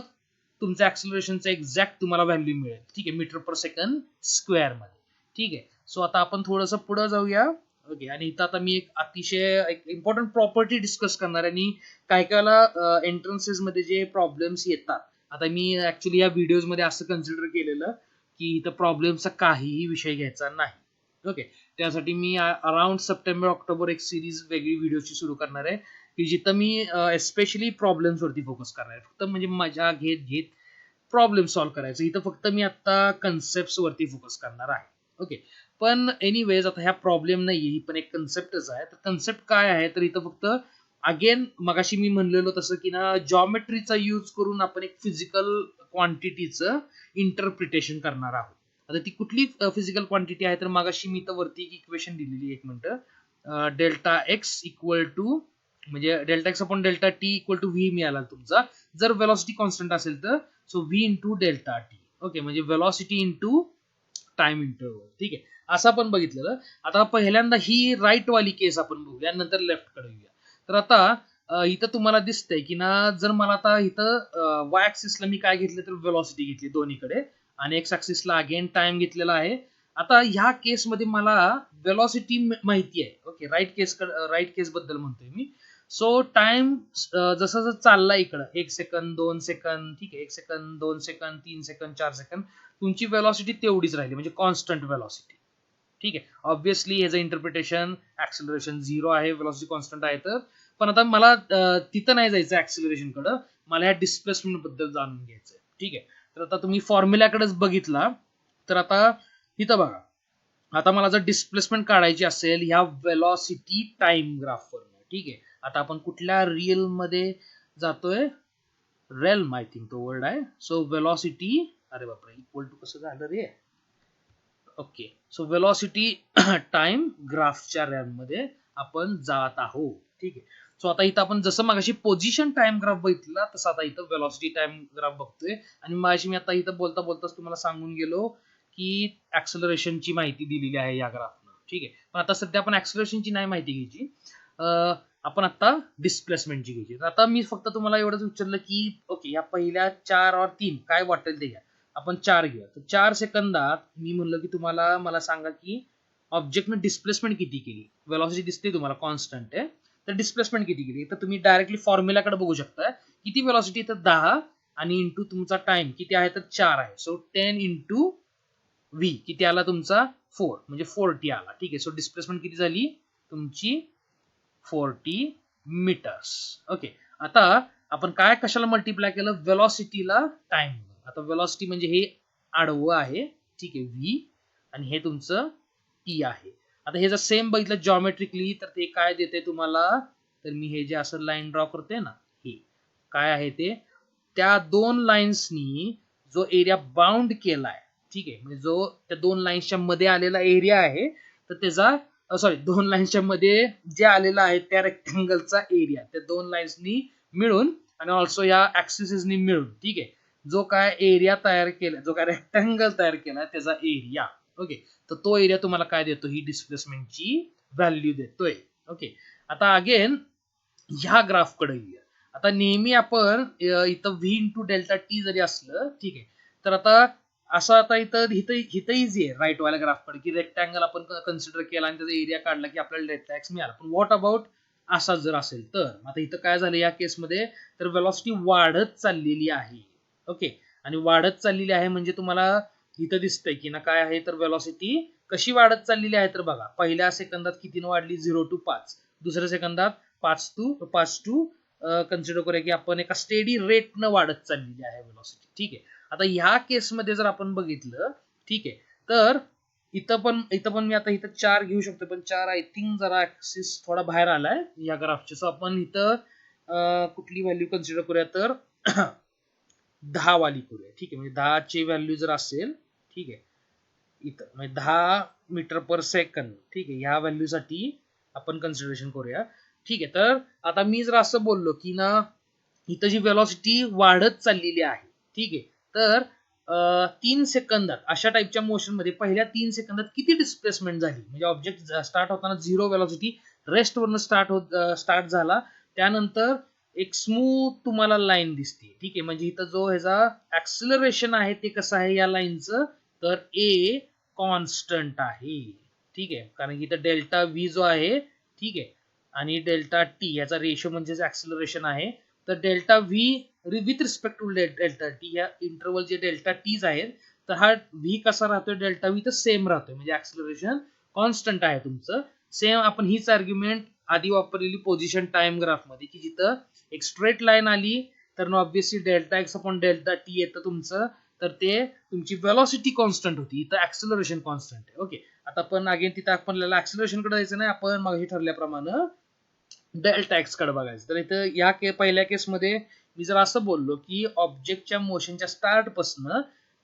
तुमच्या ऍक्सिलरेशनचं एक्झॅक्ट तुम्हाला व्हॅल्यू मिळेल. ठीक आहे, मीटर पर सेकंड स्क्वेअर मध्ये. ठीक आहे, सो आता आपण थोडंसं पुढे जाऊया. ओके, आणि इथं आता मी एक अतिशय इम्पॉर्टंट प्रॉपर्टी डिस्कस करणार आहे, आणि काय कायला एंट्रन्सेस मध्ये जे प्रॉब्लेम्स येतात, आता मी ऍक्च्युली या व्हिडिओज मध्ये असं कन्सिडर केलेलं की इथं प्रॉब्लेमचा काहीही विषय घ्यायचा नाही. ओके, त्यासाठी मी अराउंड सप्टेंबर ऑक्टोबर एक सिरीज वेगळी व्हिडिओची सुरू करणार आहे की जिथं मी एस्पेशली प्रॉब्लेम्स वरती फोकस करणार आहे, फक्त म्हणजे मजा घेत घेत प्रॉब्लेम सॉल्व्ह करायचं. इथं फक्त मी आता कन्सेप्ट वरती फोकस करणार आहे. ओके, पण एनिवेज आता ह्या प्रॉब्लेम नाहीये, ही पण एक कन्सेप्टच आहे. तर कन्सेप्ट काय आहे, तर इथं फक्त अगेन मगाशी मी म्हणलेलो तसं की ना, जॉमेट्रीचा यूज करून आपण एक फिजिकल क्वांटिटीचं इंटरप्रिटेशन करणार आहोत. आता ती कुठली फिजिकल क्वांटिटी आहे, तर मगाशी मी तर वरती इक्वेशन दिलेली, एक minute, delta x equal to म्हणजे delta x upon delta t equal to v मिळाला तुमचा. जर वेलॉसिटी कॉन्स्टंट असेल तर so v into delta T. Okay, म्हणजे वेलॉसिटी इंटू टाइम इंटरव्हल. ठीक आहे, असं आपण बघितलेलं. आता पहिल्यांदा ही राईट वाली केस आपण बघूया, नंतर लेफ्ट कडे येऊया. तर आता इथं तुम्हाला दिसतंय की ना, जर मला आता इथं वाय ऍक्सिसला मी काय घेतलं तर वेलॉसिटी घेतली दोन्हीकडे, आणि एक्स ऍक्सिसला अगेन टाइम घेतलेला आहे. आता ह्या केसमध्ये मला वेलॉसिटी माहिती आहे. ओके, राईट केस बद्दल म्हणतोय मी. सो टाइम जसं जसं चालला इकडं 1 सेकंद 2 सेकंद, ठीक आहे, 1 सेकंद 2 सेकंद 3 सेकंद 4 सेकंद, तुमची वेलॉसिटी तेवढीच राहिली, म्हणजे कॉन्स्टंट वेलॉसिटी. ठीक आहे, ऑब्व्हियसली ह्याचं इंटरप्रिटेशन ऍक्सिलरेशन 0 आहे, वेलॉसिटी कॉन्स्टंट आहे. तर पण आता मला तिथं नाही जायचं ऍक्सिलरेशन कडं, मला ह्या डिस्प्लेसमेंट बद्दल जाणून घ्यायचंय. ठीक आहे, तर आता तुम्ही फॉर्म्युल्याकडेच बघितला तर आता इथं बघा, आता मला जर डिस्प्लेसमेंट काढायची असेल ह्या वेलॉसिटी टाइम ग्राफवर, ठीक आहे, आता आपण कुठल्या रिअल मध्ये जातोय, रेल्म आय थिंक तो वर्ड आहे. सो वेलॉसिटी, अरे बापरे, इक्वल टू कसं झालं रे. ओके, सो वेलॉसिटी टाइम ग्राफच्या रॅम मध्ये आपण जात आहोत. ठीक आहे, सो आता इथं आपण जसं मागाशी पोझिशन टाइम ग्राफ बघितला तसं आता इथं वेलॉसिटी टाइम ग्राफ बघतोय. आणि मागाशी मी आता इथं बोलता बोलताच तुम्हाला सांगून गेलो की ऍक्सलरेशनची माहिती दिलेली आहे या ग्राफनं. ठीक आहे, पण आता सध्या आपण ऍक्सलरेशनची नाही माहिती घ्यायची, आपण आता डिस्प्लेसमेंटची घ्यायची. तर आता मी फक्त तुम्हाला एवढंच विचारलं की ओके, या पहिल्या 4 और 3 काय वाटेल ते घ्या. आपण 4 घेऊया. तर 4 सेकंदात मी म्हणलं की तुम्हाला मला सांगा की ऑब्जेक्टनं डिस्प्लेसमेंट किती केली. वेलॉसिटी दिसते तुम्हाला कॉन्स्टंट आहे, तर डिस्प्लेसमेंट किती केली. तर तुम्ही डायरेक्टली फॉर्म्युलाकडे बघू शकता. किती वेलॉसिटी, तर 10 आणि इंटू तुमचा टाइम किती आहे तर 4 आहे. सो 10 इंटू व्ही किती आला तुमचा 4, म्हणजे 40 आला. ठीक आहे, सो डिस्प्लेसमेंट किती झाली तुमची 40 मीटर्स. ओके, आता आपण काय कशाला मल्टिप्लाय केलं, वेलॉसिटीला टाइम. आता वेलॉसिटी म्हणजे हे आडवं आहे, ठीक आहे, व्ही, आणि हे तुमचं टी आहे. आता हे जर सेम बघितलं जॉमेट्रिकली तर ते काय देते तुम्हाला, तर मी हे जे असं लाईन ड्रॉ करतोय ना, हे काय आहे ते, त्या दोन लाईन्सनी जो एरिया बाउंड केलाय, ठीक आहे, म्हणजे जो त्या दोन लाईन्सच्या मध्ये आलेला एरिया आहे, तर त्याचा सॉरी दोन लाईन्सच्या मध्ये जे आलेला आहे त्या रेक्टँगलचा एरिया त्या दोन लाईन्सनी मिळून आणि ऑल्सो या ऍक्सिसनी मिळून, ठीक आहे, जो काय एरिया तयार केला, जो काय रेक्टँगल तयार केला त्याचा एरिया. ओके, तर तो एरिया तुम्हाला काय देतो, ही डिस्प्लेसमेंटची व्हॅल्यू देतोय. ओके, आता अगेन ह्या ग्राफ कडे येऊया. आता नेहमी आपण इथं व्ही इंटू डेल्टा टी जरी असलं, ठीक आहे, तर आता असं आता इथं इथं इथं इझी आहे राईट वाल्या ग्राफ कडे, की रेक्टँगल आपण कन्सिडर केला आणि त्याचा एरिया काढला की आपल्याला डेल्टा एक्स मिळाला. पण व्हॉट अबाउट असा जर असेल तर आता इथं काय झालं या केसमध्ये, तर वेलॉसिटी वाढत चाललेली आहे. ओके, आणि वाढत चाललेली आहे म्हणजे तुम्हाला इथं दिसतंय की ना काय आहे, तर वेलॉसिटी कशी वाढत चाललेली आहे, तर बघा पहिल्या सेकंदात कितीनं वाढली, 0 to 5, दुसऱ्या सेकंदात 5 टू कन्सिडर करूया की आपण एका स्टेडी रेटनं वाढत चाललेली आहे वेलॉसिटी. ठीक आहे, आता ह्या केसमध्ये जर आपण बघितलं, ठीक आहे, तर इथं पण मी आता इथं 4 घेऊ शकतो, पण 4 आय थिंक जरा ऍक्सिस थोडा बाहेर आलाय या ग्राफच्या. सो आपण इथं कुठली व्हॅल्यू कन्सिडर करूया, तर 10 वाली करूया. ठीक आहे, म्हणजे 10 ची व्हॅल्यू जर असेल, ठीक आहे, इथं म्हणजे 10 मीटर पर सेकंद, ठीक आहे, ह्या व्हॅल्यूसाठी आपण कन्सिडरेशन करूया. ठीक आहे, तर आता मी जर असं बोललो की ना इथं जी वेलॉसिटी वाढत चाललेली आहे, ठीक आहे, तर 3 सेकंदात अशा टाईपच्या मोशन मध्ये पहिल्या 3 सेकंदात किती डिस्प्लेसमेंट झाली, म्हणजे ऑब्जेक्ट स्टार्ट होताना 0 वेलॉसिटी, रेस्ट वरनं स्टार्ट झाला, त्यानंतर एक स्मूथ तुम्हाला लाईन दिसते. ठीक आहे, म्हणजे इथं जो ह्याचा ऍक्सिलरेशन आहे ते कसं आहे या लाईनचं, तर ए कॉन्स्टंट आहे. ठीक आहे, कारण की इथं डेल्टा व्ही जो आहे, ठीक आहे, आणि डेल्टा टी याचा रेशो म्हणजे ऍक्सिलरेशन आहे. तर delta v with respect to delta t या इंटरवल जे डेल्टा टीज आहेत, तर हा व्ही कसा राहतोय, डेल्टा व्ही तर सेम राहतोय, म्हणजे ऍक्सिलरेशन कॉन्स्टंट आहे तुमचं. सेम आपण हीच आर्ग्युमेंट आधी वापरलेली पोझिशन टाइम ग्राफ मध्ये, की जिथं एक स्ट्रेट लाईन आली तर obviously delta x upon delta T येतं तुमचं, तर ते तुमची वेलॉसिटी कॉन्स्टंट होती, इथं ऍक्सिलरेशन कॉन्स्टंट आहे. ओके, आता पण अगेन तिथं आपल्याला ऍक्सिलरेशन कडे जायचं नाही, आपण मागे ठरल्याप्रमाणे डेल्टा एक्स कडे बघायचं. तर इथं या पहिल्या केसमध्ये मी जर असं बोललो की ऑब्जेक्टच्या मोशनच्या स्टार्ट पासून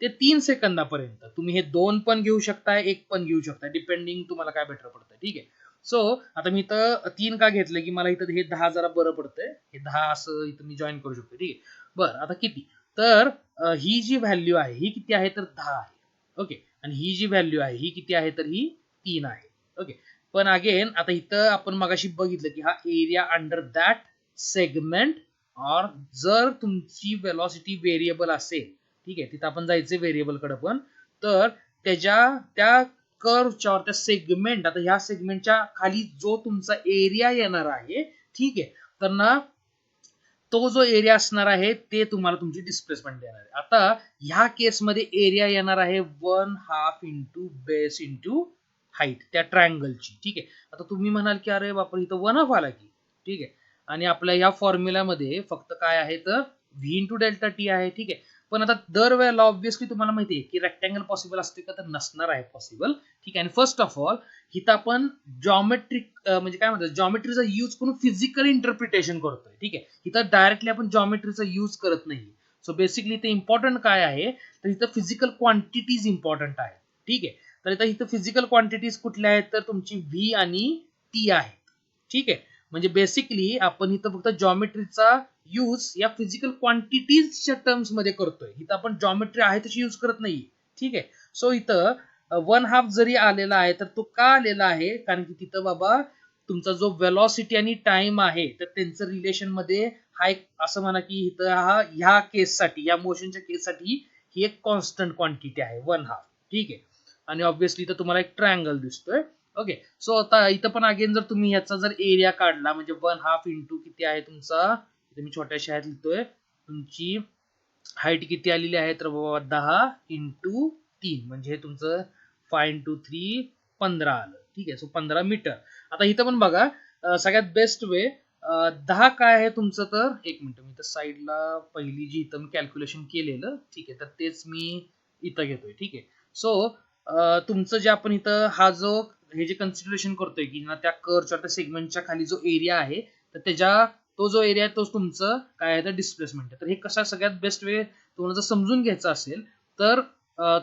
ते 3 सेकंदापर्यंत तुम्ही हे 2 पण घेऊ शकताय, 1 पण घेऊ शकताय, डिपेंडिंग तुम्हाला काय बेटर पडतं. ठीक आहे, सो आता मी इथं 3 का घेतलं की मला इथं हे 10 जरा बरं पडतंय. हे 10 असं इथं मी जॉईन करू शकतो. ठीक आहे. बरं आता किती? तर ही जी व्हॅल्यू आहे ही किती आहे तर 10 आहे. ओके. आणि ही जी व्हॅल्यू आहे ही किती आहे तर ही 3 आहे. ओके. पण अगेन आता इथं आपण मगाशी बघितलं की हा एरिया अंडर दॅट सेगमेंट और जर तुमची वेलॉसिटी व्हेरिएबल असेल, ठीक आहे, तिथं आपण जायचं व्हेरिएबलकडे पण, तर त्या कर्वच्या त्या सेगमेंट, आता ह्या सेगमेंटच्या खाली जो तुमचा एरिया येणार आहे, ठीक आहे, तर ना तो जो एरिया असणार आहे ते तुम्हाला तुमची डिस्प्लेसमेंट देणार आहे. आता ह्या केसमध्ये एरिया येणार आहे 1/2 इंटू बेस इंटू हाईट त्या ट्रायंगलची. ठीक आहे. आता तुम्ही म्हणाल की अरे बापरे इथं 1/2 आला की. ठीक आहे. आणि आपल्या ह्या फॉर्म्युलामध्ये फक्त काय आहे तर व्ही इंटू डेल्टा टी आहे. ठीक आहे. पण आता दरवेळेला ऑब्व्हियसली तुम्हाला माहिती आहे की रेक्टँगल पॉसिबल असते का तर नसणार आहे पॉसिबल. ठीक आहे. आणि फर्स्ट ऑफ ऑल इथं आपण जॉमेट्रिक म्हणजे काय म्हणतात जॉमेट्रीचा यूज करून फिजिकल इंटरप्रिटेशन करतोय. ठीक आहे. इथं डायरेक्टली आपण जॉमेट्रीचा यूज करत नाही. सो बेसिकली इथे इम्पॉर्टंट काय आहे तर इथं फिजिकल क्वांटिटीज इम्पॉर्टंट आहे. ठीक आहे. तर इथं फिजिकल क्वांटिटीज कुठल्या आहेत तर तुमची व्ही आणि टी आहेत. ठीक आहे. म्हणजे बेसिकली आपण इथं फक्त जॉमेट्रीचा यूज या फिजिकल क्वांटिटीजच्या टर्म्स मध्ये करतोय. इथं आपण जॉमेट्री आहे तशी यूज करत नाही. ठीक आहे. सो इथं 1/2 जरी आलेला आहे तर तो का आलेला आहे कारण की तिथं बाबा तुमचा जो वेलॉसिटी आणि टाइम आहे तर त्यांचं रिलेशन मध्ये हा एक असं म्हणा की इथं ह्या केससाठी या मोशनच्या केससाठी ही एक कॉन्स्टंट क्वांटिटी आहे 1/2. ठीक आहे. आणि ऑब्व्हियसली इथं तुम्हाला एक ट्रायंगल दिसतोय. ओके. सो आता इथं पण अगेन जर तुम्ही ह्याचा जर एरिया काढला म्हणजे 1/2 इंटू किती आहे तुमचा, इथे मी छोट्या शाळेत लिहितोय, तुमची हाईट किती आलेली आहे तर बाबा 10 इंटू 3 म्हणजे हे तुमचं 5 इंटू 3 15 आलं. ठीक आहे. So 15 metre. आता इथं पण बघा सगळ्यात बेस्ट वे 10 काय आहे तुमचं तर एक मिनिट मी तर साईडला पहिली जी इथं मी कॅल्क्युलेशन केलेलं, ठीक आहे, तर तेच मी इथं घेतोय. ठीक आहे. सो तुमचं जे आपण इथं हा जो हे जे कन्सिडरेशन करतोय की ना त्या कर्वच्या त्या सेगमेंटच्या खाली जो एरिया आहे तर त्याच्या तो जो एरिया आहे तोच तुमचं काय आहे तर डिस्प्लेसमेंट आहे. तर हे कसा सगळ्यात बेस्ट वे तुम्हाला जर समजून घ्यायचं असेल तर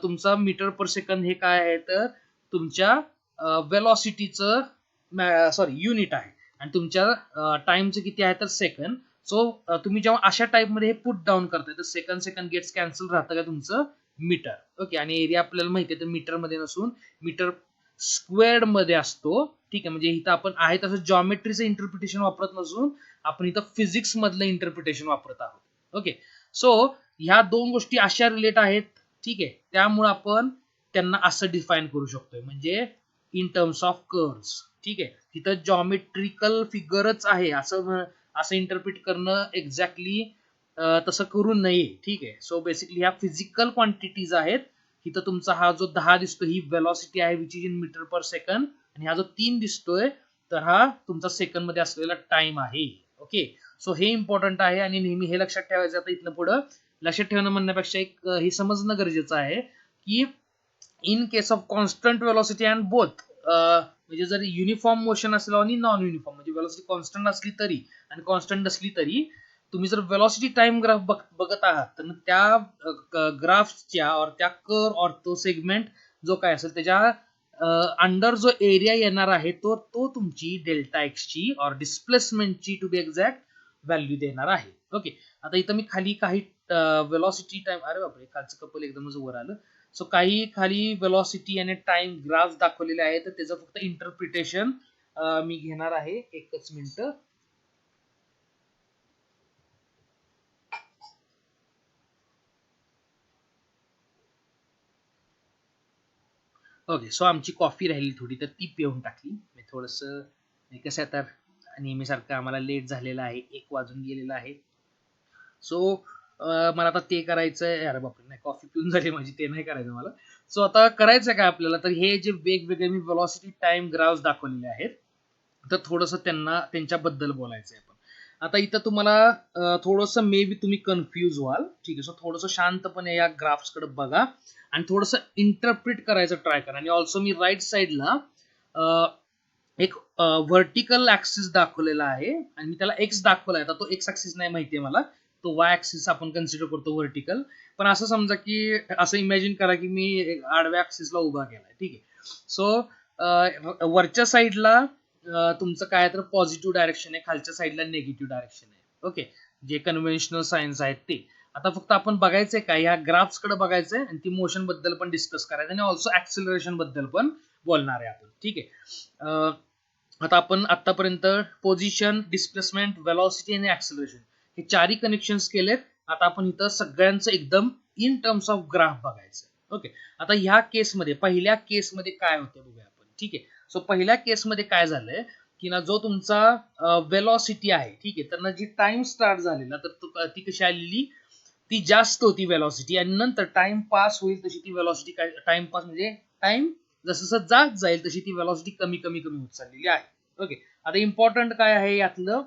तुमचा मीटर पर सेकंद हे काय आहे तर तुमच्या वेलॉसिटीचं युनिट आहे आणि तुमच्या टाइमचं किती आहे तर सेकंद. सो तुम्ही जेव्हा अशा टाइप मध्ये हे पुट डाऊन करताय तर सेकंद सेकंद गेट्स कॅन्सल राहतं का तुमचं मीटर. ओके. आणि एरिया आपल्याला माहिती आहे तर मीटर मध्ये नसून मीटर स्क्वेअर्ड मध्ये असतो. ठीक आहे. म्हणजे इथं आपण आहे तसं जॉमेट्रीचं इंटरप्रिटेशन वापरत नसून आपण इथं फिजिक्स मधलं इंटरप्रिटेशन वापरत आहोत. ओके. सो ह्या दोन गोष्टी अशा रिलेट आहेत. ठीक आहे. त्यामुळे आपण त्यांना असं डिफाईन करू शकतोय म्हणजे इन टर्म्स ऑफ कर्व्स. ठीक आहे. तिथं जॉमेट्रिकल फिगरच आहे असं इंटरप्रिट करणं एक्झॅक्टली तसं करू नये. ठीक आहे. सो बेसिकली ह्या फिजिकल क्वांटिटीज आहेत. इथं तुमचा हा जो 10 दिसतो ही वेलॉसिटी आहे which is in metre per second आणि हा जो 3 दिसतोय तर हा तुमचा सेकंड मध्ये असलेला टाइम आहे. ओके. सो हे इम्पॉर्टंट आहे आणि नेहमी हे लक्षात ठेवायचं. आता इथनं पुढं लक्षात ठेवणं म्हणण्यापेक्षा एक हे समजणं गरजेचं आहे की in case of constant velocity and both म्हणजे जर युनिफॉर्म मोशन असलं आणि नॉन युनिफॉर्म म्हणजे वेलॉसिटी कॉन्स्टंट असली तरी आणि कॉन्स्टंट नसली तरी तुम्ही जर वेलॉसिटी टाइम ग्राफ बघत आहात तर त्या ग्राफच्या और त्या कर्व और तो सेगमेंट जो काय असेल त्याच्या अंडर जो एरिया येणार आहे तो तुमची डेल्टा एक्स ची और डिस्प्लेसमेंटची टू बी एक्झॅक्ट व्हॅल्यू देणार आहे. ओके. आता इथं मी खाली काही वेलॉसिटी टाइम, अरे बापरे खालचं कपल एकदमच वर आलं. सो काही खाली वेलॉसिटी आणि टाइम ग्राफ दाखवलेले आहे तर त्याचं फक्त इंटरप्रिटेशन मी घेणार आहे. एकच मिनिट. ओके. सो आमची कॉफी राहिली थोडी तर ती पिऊन टाकली. मी थोडंसं कसं आहे तर नेहमीसारखं आम्हाला लेट झालेलं आहे, 1 वाजून गेलेला आहे. सो मला आता ते करायचंय. अरे बापरे नाही कॉफी पिऊन झाली माझी, ते नाही करायचं मला. सो आता करायचं काय आपल्याला तर हे जे वेगवेगळे मी वेलॉसिटी टाइम ग्राफ्स दाखवलेले आहेत तर थोडंसं त्यांच्याबद्दल बोलायचं आहे आपण. आता इथं तुम्हाला थोडंसं मे बी तुम्ही कन्फ्यूज व्हाल. ठीक आहे. सो थोडंसं शांतपणे या ग्राफ्सकडे बघा आणि थोडंसं इंटरप्रिट करायचं ट्राय करा. आणि ऑल्सो मी राईट साईडला एक व्हर्टिकल ऍक्सिस दाखवलेला आहे आणि मी त्याला एक्स दाखवलाय. आता तो एक्स ऍक्सिस नाही माहितीये मला, तो वाय ऍक्सिस आपण कन्सिडर करतो व्हर्टिकल. पण असं समजा की असं इमॅजिन करा की मी आडव्या ऍक्सिसला उभा केलाय. ठीक आहे. सो वरच्या साईडला तुमचं काय तर पॉझिटिव्ह डायरेक्शन आहे, खालच्या साईडला निगेटिव्ह डायरेक्शन आहे. ओके, जे कन्व्हेन्शनल सायन्स आहेत ते. आता फक्त आपण बघायचंय काय, ह्या ग्राफ्स कडे बघायचंय आणि ती मोशन बद्दल पण डिस्कस करायचं आणि ऑल्सो ऍक्सिलरेशन बद्दल पण बोलणार आहे आपण. ठीक आहे. आता आपण आतापर्यंत पोझिशन, डिस्प्लेसमेंट, वेलॉसिटी आणि ऍक्सिलरेशन हे चारही कनेक्शन्स केलेत. आता आपण इथं सगळ्यांचं एकदम इन टर्म्स ऑफ ग्राफ बघायचं. ओके, आता ह्या केसमध्ये, पहिल्या केसमध्ये काय होते बघूया आपण. ठीक आहे. सो पहिल्या केसमध्ये काय झालंय की ना, जो तुमचा वेलॉसिटी आहे, ठीक आहे, तर ना जी टाइम स्टार्ट झालेला तर ती कशी आलेली, ती जास्त होती वेलॉसिटी, आणि नंतर टाइम पास होईल तशी ती वेलॉसिटी, काय टाइम पास म्हणजे टाइम जसं जात जाईल तशी ती वेलॉसिटी कमी कमी कमी होत चाललेली आहे. ओके, आता इम्पॉर्टंट काय आहे यातलं,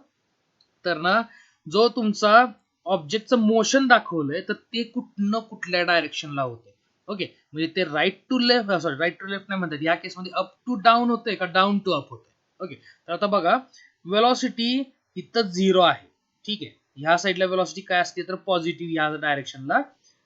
तर ना जो तुमचा ऑब्जेक्टचं मोशन दाखवलंय तर ते कुठनं कुठल्या डायरेक्शनला होतंय. ओके, म्हणजे ते right to left, sorry right to left नाही म्हणतात, या केसमध्ये अप टू डाऊन होतंय का डाऊन टू अप होतंय. ओके, तर आता बघा, वेलॉसिटी इथं 0 आहे. ठीक आहे, ह्या साईडला वेलॉसिटी काय असते तर पॉझिटिव्ह या डायरेक्शनला,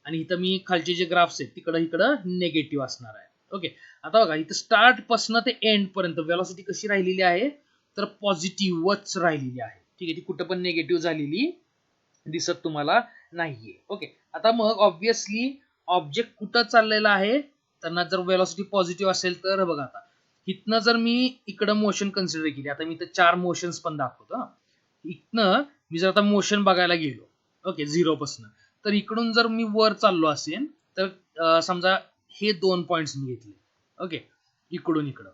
आणि इथं मी खालचे जे ग्राफ्स आहेत इकडं निगेटिव्ह असणार आहे. ओके, आता बघा इथं स्टार्ट पासून ते एंड पर्यंत वेलॉसिटी कशी राहिलेली आहे तर पॉझिटिव्हच राहिलेली आहे. ठीक आहे, ती कुठं पण निगेटिव्ह झालेली दिसत तुम्हाला नाहीये. ओके, आता मग ऑब्विसली ऑब्जेक्ट कुठं चाललेला आहे, त्यांना जर वेलॉसिटी पॉझिटिव्ह असेल तर बघा, आता इथनं जर मी इकडं मोशन कन्सिडर केली, आता मी इथं 4 मोशन्स पण दाखवतो. इथनं मी जर आता मोशन बघायला गेलो, ओके, 0 पासून, तर इकडून जर मी वर चाललो असेल तर समजा हे 2 पॉइंट्स मी घेतले. ओके, इकडून इकडं.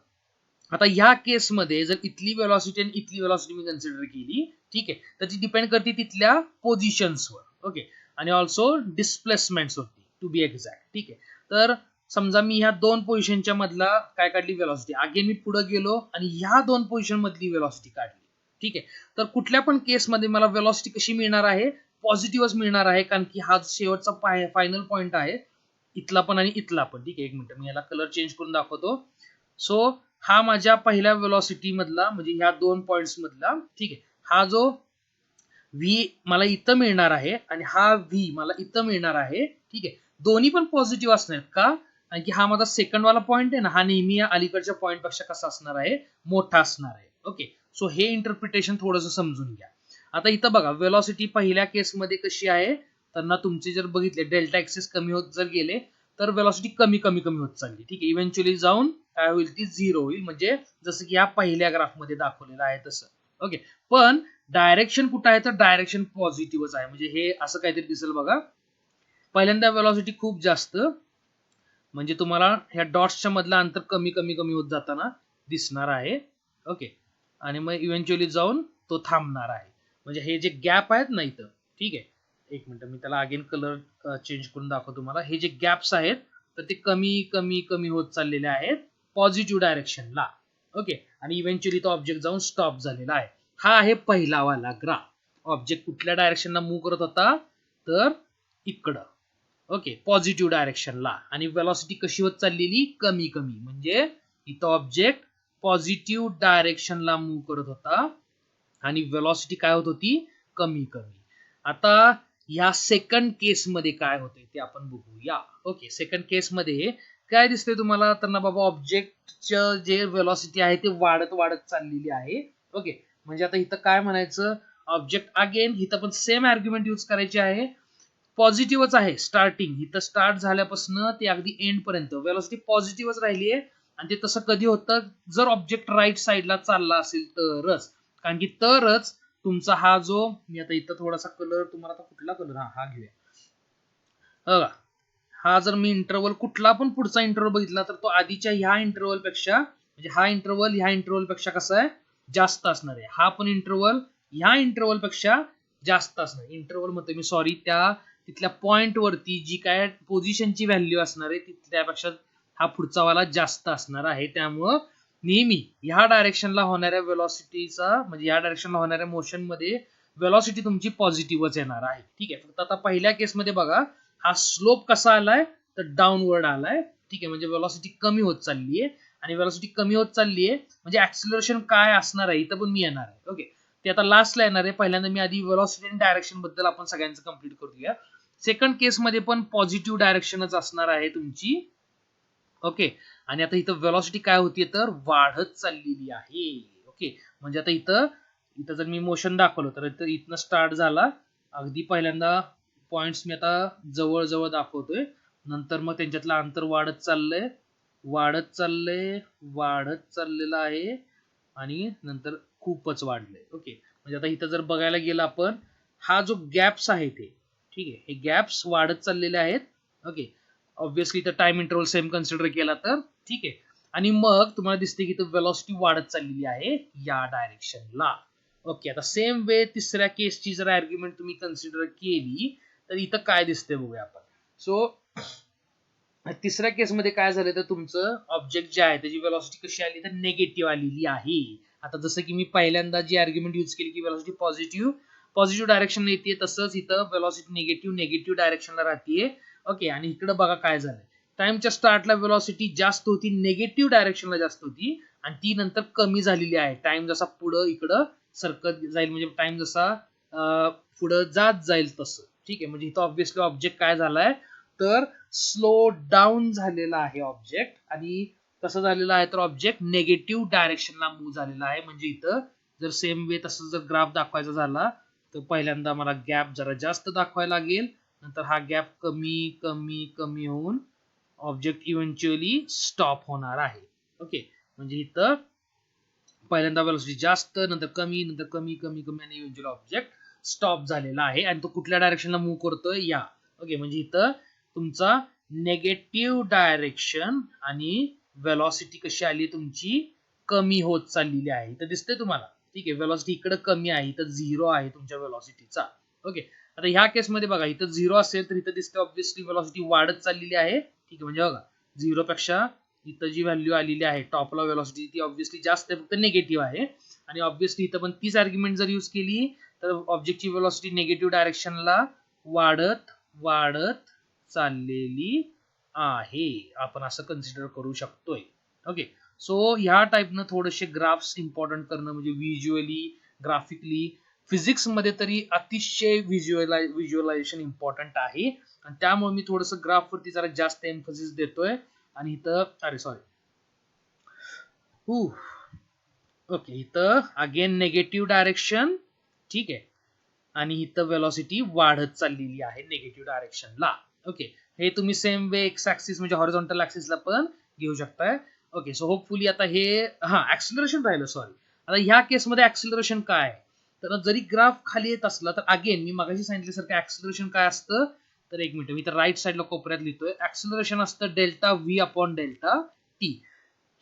आता ह्या केसमध्ये जर इथली वेलॉसिटी आणि इथली वेलॉसिटी मी कन्सिडर केली, ठीक आहे, तर ती डिपेंड करते तिथल्या पोझिशन्सवर. ओके, आणि ऑल्सो डिस्प्लेसमेंट्स वरती टू बी एक्झॅक्ट. ठीक आहे, तर समजा मी ह्या 2 पोझिशनच्या मधला काय काढली वेलॉसिटी, अगेन मी पुढे गेलो आणि ह्या 2 पोझिशन मधली वेलॉसिटी काढली. ठीक आहे, तर कुठल्या पण केसमध्ये मला वेलॉसिटी कशी मिळणार आहे, पॉझिटिव्हच मिळणार आहे, कारण की हा शेवटचा फायनल पॉइंट आहे, इथला पण आणि इथला पण. ठीक आहे, एक मिनिट मी याला कलर चेंज करून दाखवतो. सो हा माझ्या पहिल्या वेलॉसिटी मधला, म्हणजे ह्या 2 पॉइंट्स मधला, ठीक आहे, हा जो व्ही मला इथं मिळणार आहे आणि हा व्ही मला इथं मिळणार आहे. ठीक आहे, दोन्ही पण पॉझिटिव्ह असणार का, कारण की हा माझा सेकंड वाला पॉइंट आहे ना, हा नेहमी या अलीकडच्या पॉइंट पेक्षा कसा असणार आहे, मोठा असणार आहे. ओके, सो हे इंटरप्रिटेशन थोडंसं समजून घ्या. आता इथं बघा, वेलॉसिटी पहिल्या केसमध्ये कशी आहे, तर ना तुमचे जर बघितले डेल्टा एक्सेस कमी होत जर गेले तर वेलॉसिटी कमी कमी कमी होत चालली. ठीक आहे, इव्हेंच्युअली जाऊन काय होईल, ती 0 होईल, म्हणजे जसं की या पहिल्या ग्राफमध्ये दाखवलेलं आहे तसं. ओके, पण डायरेक्शन कुठं आहे तर डायरेक्शन पॉझिटिव्हच आहे, म्हणजे हे असं काहीतरी दिसेल बघा. पहिल्यांदा वेलॉसिटी खूप जास्त, म्हणजे तुम्हाला ह्या डॉट्सच्या मधलं अंतर कमी कमी कमी होत जाताना दिसणार आहे. ओके, आणि मग इव्हेंच्युअली जाऊन तो थांबणार आहे, म्हणजे हे जे गॅप आहेत ना इथं. ठीक आहे, एक मिनिट मी त्याला अगेन कलर चेंज करून दाखवतो तुम्हाला. हे जे गॅप्स आहेत तर ते कमी कमी कमी होत चाललेले आहेत पॉझिटिव्ह डायरेक्शनला. ओके, आणि इव्हेंच्युअली तो ऑब्जेक्ट जाऊन स्टॉप झालेला आहे. हा आहे पहिला वाला ग्राफ. ऑब्जेक्ट कुठल्या डायरेक्शनला मूव्ह करत होता तर इकडं. ओके, पॉझिटिव्ह डायरेक्शनला, आणि वेलॉसिटी कशी होत चाललेली, कमी कमी, म्हणजे इथं ऑब्जेक्ट पॉझिटिव्ह डायरेक्शनला मूव्ह करत होता आणि वेलॉसिटी काय होत होती, कमी कमी. आता या सेकंड केसमध्ये काय होतंय ते आपण बघूया. ओके, सेकंड केसमध्ये काय दिसतंय तुम्हाला, तर ना बाबा ऑब्जेक्टचं जे वेलॉसिटी आहे ते वाढत वाढत चाललेली आहे. ओके, म्हणजे आता इथं काय म्हणायचं, ऑब्जेक्ट अगेन इथं पण सेम आर्ग्युमेंट यूज करायचे आहे. पॉझिटिव्हच आहे स्टार्टिंग, इथं स्टार्ट झाल्यापासून ते अगदी एंड पर्यंत वेलॉसिटी पॉझिटिव्हच राहिली आहे. आणि ते तसं कधी होतं जर ऑब्जेक्ट राईट साईडला चालला असेल तरच, कारण की तरच तुमचा हा जो, मी आता इथं थोडासा कलर तुम्हाला, आता कुठला कलर, हा घेऊया बघा. हा जर मी इंटरवल कुठला पण पुढचा इंटरवल बघितला तर तो आधीच्या ह्या इंटरवल पेक्षा, म्हणजे हा इंटरवल ह्या इंटरवल पेक्षा कसा आहे, जास्त असणार आहे. हा पण इंटरवल ह्या इंटरवल पेक्षा जास्त असणार. इंटरवल मध्ये मी सॉरी, त्या तिथल्या पॉइंट वरती जी काय पोझिशनची व्हॅल्यू असणार आहे त्यापेक्षा हा पुढचा वाला जास्त असणार आहे. त्यामुळं नेहमी ह्या डायरेक्शनला होणाऱ्या वेलॉसिटीचा, म्हणजे ह्या डायरेक्शनला होणाऱ्या मोशन मध्ये वेलॉसिटी तुमची पॉझिटिव्हच येणार आहे. ठीक आहे, फक्त आता पहिल्या केसमध्ये बघा, हा स्लोप कसा आलाय तर डाऊनवर्ड आलाय. ठीक आहे, म्हणजे वेलॉसिटी कमी होत चालली आहे, आणि वेलॉसिटी कमी होत चालली आहे म्हणजे ऍक्सिलरेशन काय असणार आहे इथं पण मी येणार आहे. ओके, ते आता लास्टला येणार आहे. पहिल्यांदा मी आधी वेलॉसिटी आणि डायरेक्शन बद्दल आपण सगळ्यांचं कंप्लीट करूया. सेकंड केस मध्ये पण पॉझिटिव्ह डायरेक्शनच असणार आहे तुमची. ओके, आणि आता इथं वेलॉसिटी काय होतीये तर वाढत चाललेली आहे. ओके, म्हणजे आता इथं इथं जर मी मोशन दाखवलं तर इथनं स्टार्ट झाला, अगदी पहिल्यांदा पॉइंट्स मी आता जवळ जवळ दाखवतोय, नंतर मग त्यांच्यातलं अंतर वाढत चाललंय, वाढत चाललंय, वाढत चाललेलं आहे आणि नंतर खूपच वाढलंय. ओके, म्हणजे आता इथं जर बघायला गेलं आपण, हा जो गॅप्स आहे ते, ठीक आहे, हे गॅप्स वाढत चाललेले आहेत. ओके, ऑब्व्हियसली तर टाइम इंटरवल सेम कन्सिडर केला तर ठीक आहे. आणि मग तुम्हाला दिसते की वेलोसिटी वाढत चाललेली आहे या डायरेक्शनला. ओके, आता सेम वे तिसऱ्या केसची जर आर्ग्युमेंट तुम्ही कन्सिडर केली तर इथं काय दिसते बघूया आपण. सो तिसऱ्या केसमध्ये काय झालं तर तुमचं ऑब्जेक्ट जे आहे त्याची वेलोसिटी कशी आली तर निगेटिव्ह आलेली आहे. आता जसं की मी पहिल्यांदा जी आर्ग्युमेंट यूज केली की वेलोसिटी पॉझिटिव्ह डायरेक्शन येते, तसंच इथं वेलोसिटी निगेटिव्ह डायरेक्शनला राहते. ओके, आणि इकडे बघा काय झालंय, टाइमच्या स्टार्टला वेलोसिटी जास्त होती, निगेटिव्ह डायरेक्शनला जास्त होती आणि ती नंतर कमी झालेली आहे. टाइम जसा पुढं इकडं सरकत जाईल, म्हणजे टाइम जसा पुढं जात जाईल तसं. ठीक आहे, म्हणजे इथं ऑब्व्हियसली ऑब्जेक्ट काय झालाय तर स्लो डाऊन झालेला आहे ऑब्जेक्ट, आणि कसं झालेलं आहे तर ऑब्जेक्ट निगेटिव्ह डायरेक्शनला मूव्ह झालेला आहे. म्हणजे इथं जर सेम वे तसं जर ग्राफ दाखवायचा झाला तर पहिल्यांदा मला गॅप जरा जास्त दाखवायला लागेल, नंतर हा गॅप कमी कमी कमी होऊन ऑब्जेक्ट इव्हेंच्युअली स्टॉप होणार आहे. ओके, म्हणजे इथं पहिल्यांदा वेलोसिटी जास्त, नंतर कमी, नंतर कमी कमी कमी आणि इव्हेंच्युअली ऑब्जेक्ट स्टॉप झालेला आहे. आणि तो कुठल्या डायरेक्शनला मूव्ह करतोय या. ओके, म्हणजे इथं तुमचा नेगेटिव्ह डायरेक्शन आणि वेलोसिटी कशी आली तुमची कमी होत चाललेली आहे. इथं दिसतंय तुम्हाला. ठीक आहे, वेलोसिटी इकडे कमी आहे, इथं 0 आहे तुमच्या वेलोसिटीचा. ओके, आता ह्या केसमध्ये बघा इथं 0 असेल तर इथं दिसते ऑब्व्हियसली वेलोसिटी वाढत चाललेली आहे. ठीक आहे, म्हणजे बघा 0 पेक्षा इथं जी व्हॅल्यू आलेली आहे टॉपला वेलोसिटी ती ऑब्व्हियसली जास्त आहे, फक्त निगेटिव्ह आहे. आणि ऑब्व्हियसली इथं पण तीच आर्ग्युमेंट जर यूज केली तर ऑब्जेक्टची वेलोसिटी निगेटिव्ह डायरेक्शनला वाढत वाढत चाललेली आहे, आपण असं कन्सिडर करू शकतोय. ओके, सो ह्या टाईपनं थोडेसे ग्राफ्स इम्पॉर्टंट करणं म्हणजे व्हिज्युअली, ग्राफिकली, फिजिक्स मध्ये तरी अतिशय व्हिज्युअलायझेशन इम्पॉर्टंट आहे. आणि त्यामुळे मी थोडंसं ग्राफ वरती जरा जास्त एम्फसिस देतोय. आणि इथं अरे सॉरी ओके, इथं अगेन निगेटिव्ह डायरेक्शन. ठीक आहे, आणि इथं वेलोसिटी वाढत चाललेली आहे निगेटिव्ह डायरेक्शनला. ओके, हे तुम्ही सेम वे एक्स ऍक्सिस म्हणजे हॉरिझॉन्टल ऍक्सिसला पण घेऊ शकताय. ओके, सो होपफुली आता हे ऍक्सिलरेशन राहिलं. सॉरी, आता ह्या केसमध्ये ऍक्सिलरेशन काय आहे तर जरी ग्राफ खाली येत असला तर अगेन मी मगाशी सांगितल्यासारखं ऍक्सिलरेशन काय असतं तर एक मिनिट मी तर राईट साईडला कोपऱ्यात लिहितोय. ऍक्सिलरेशन असतं delta V upon delta T.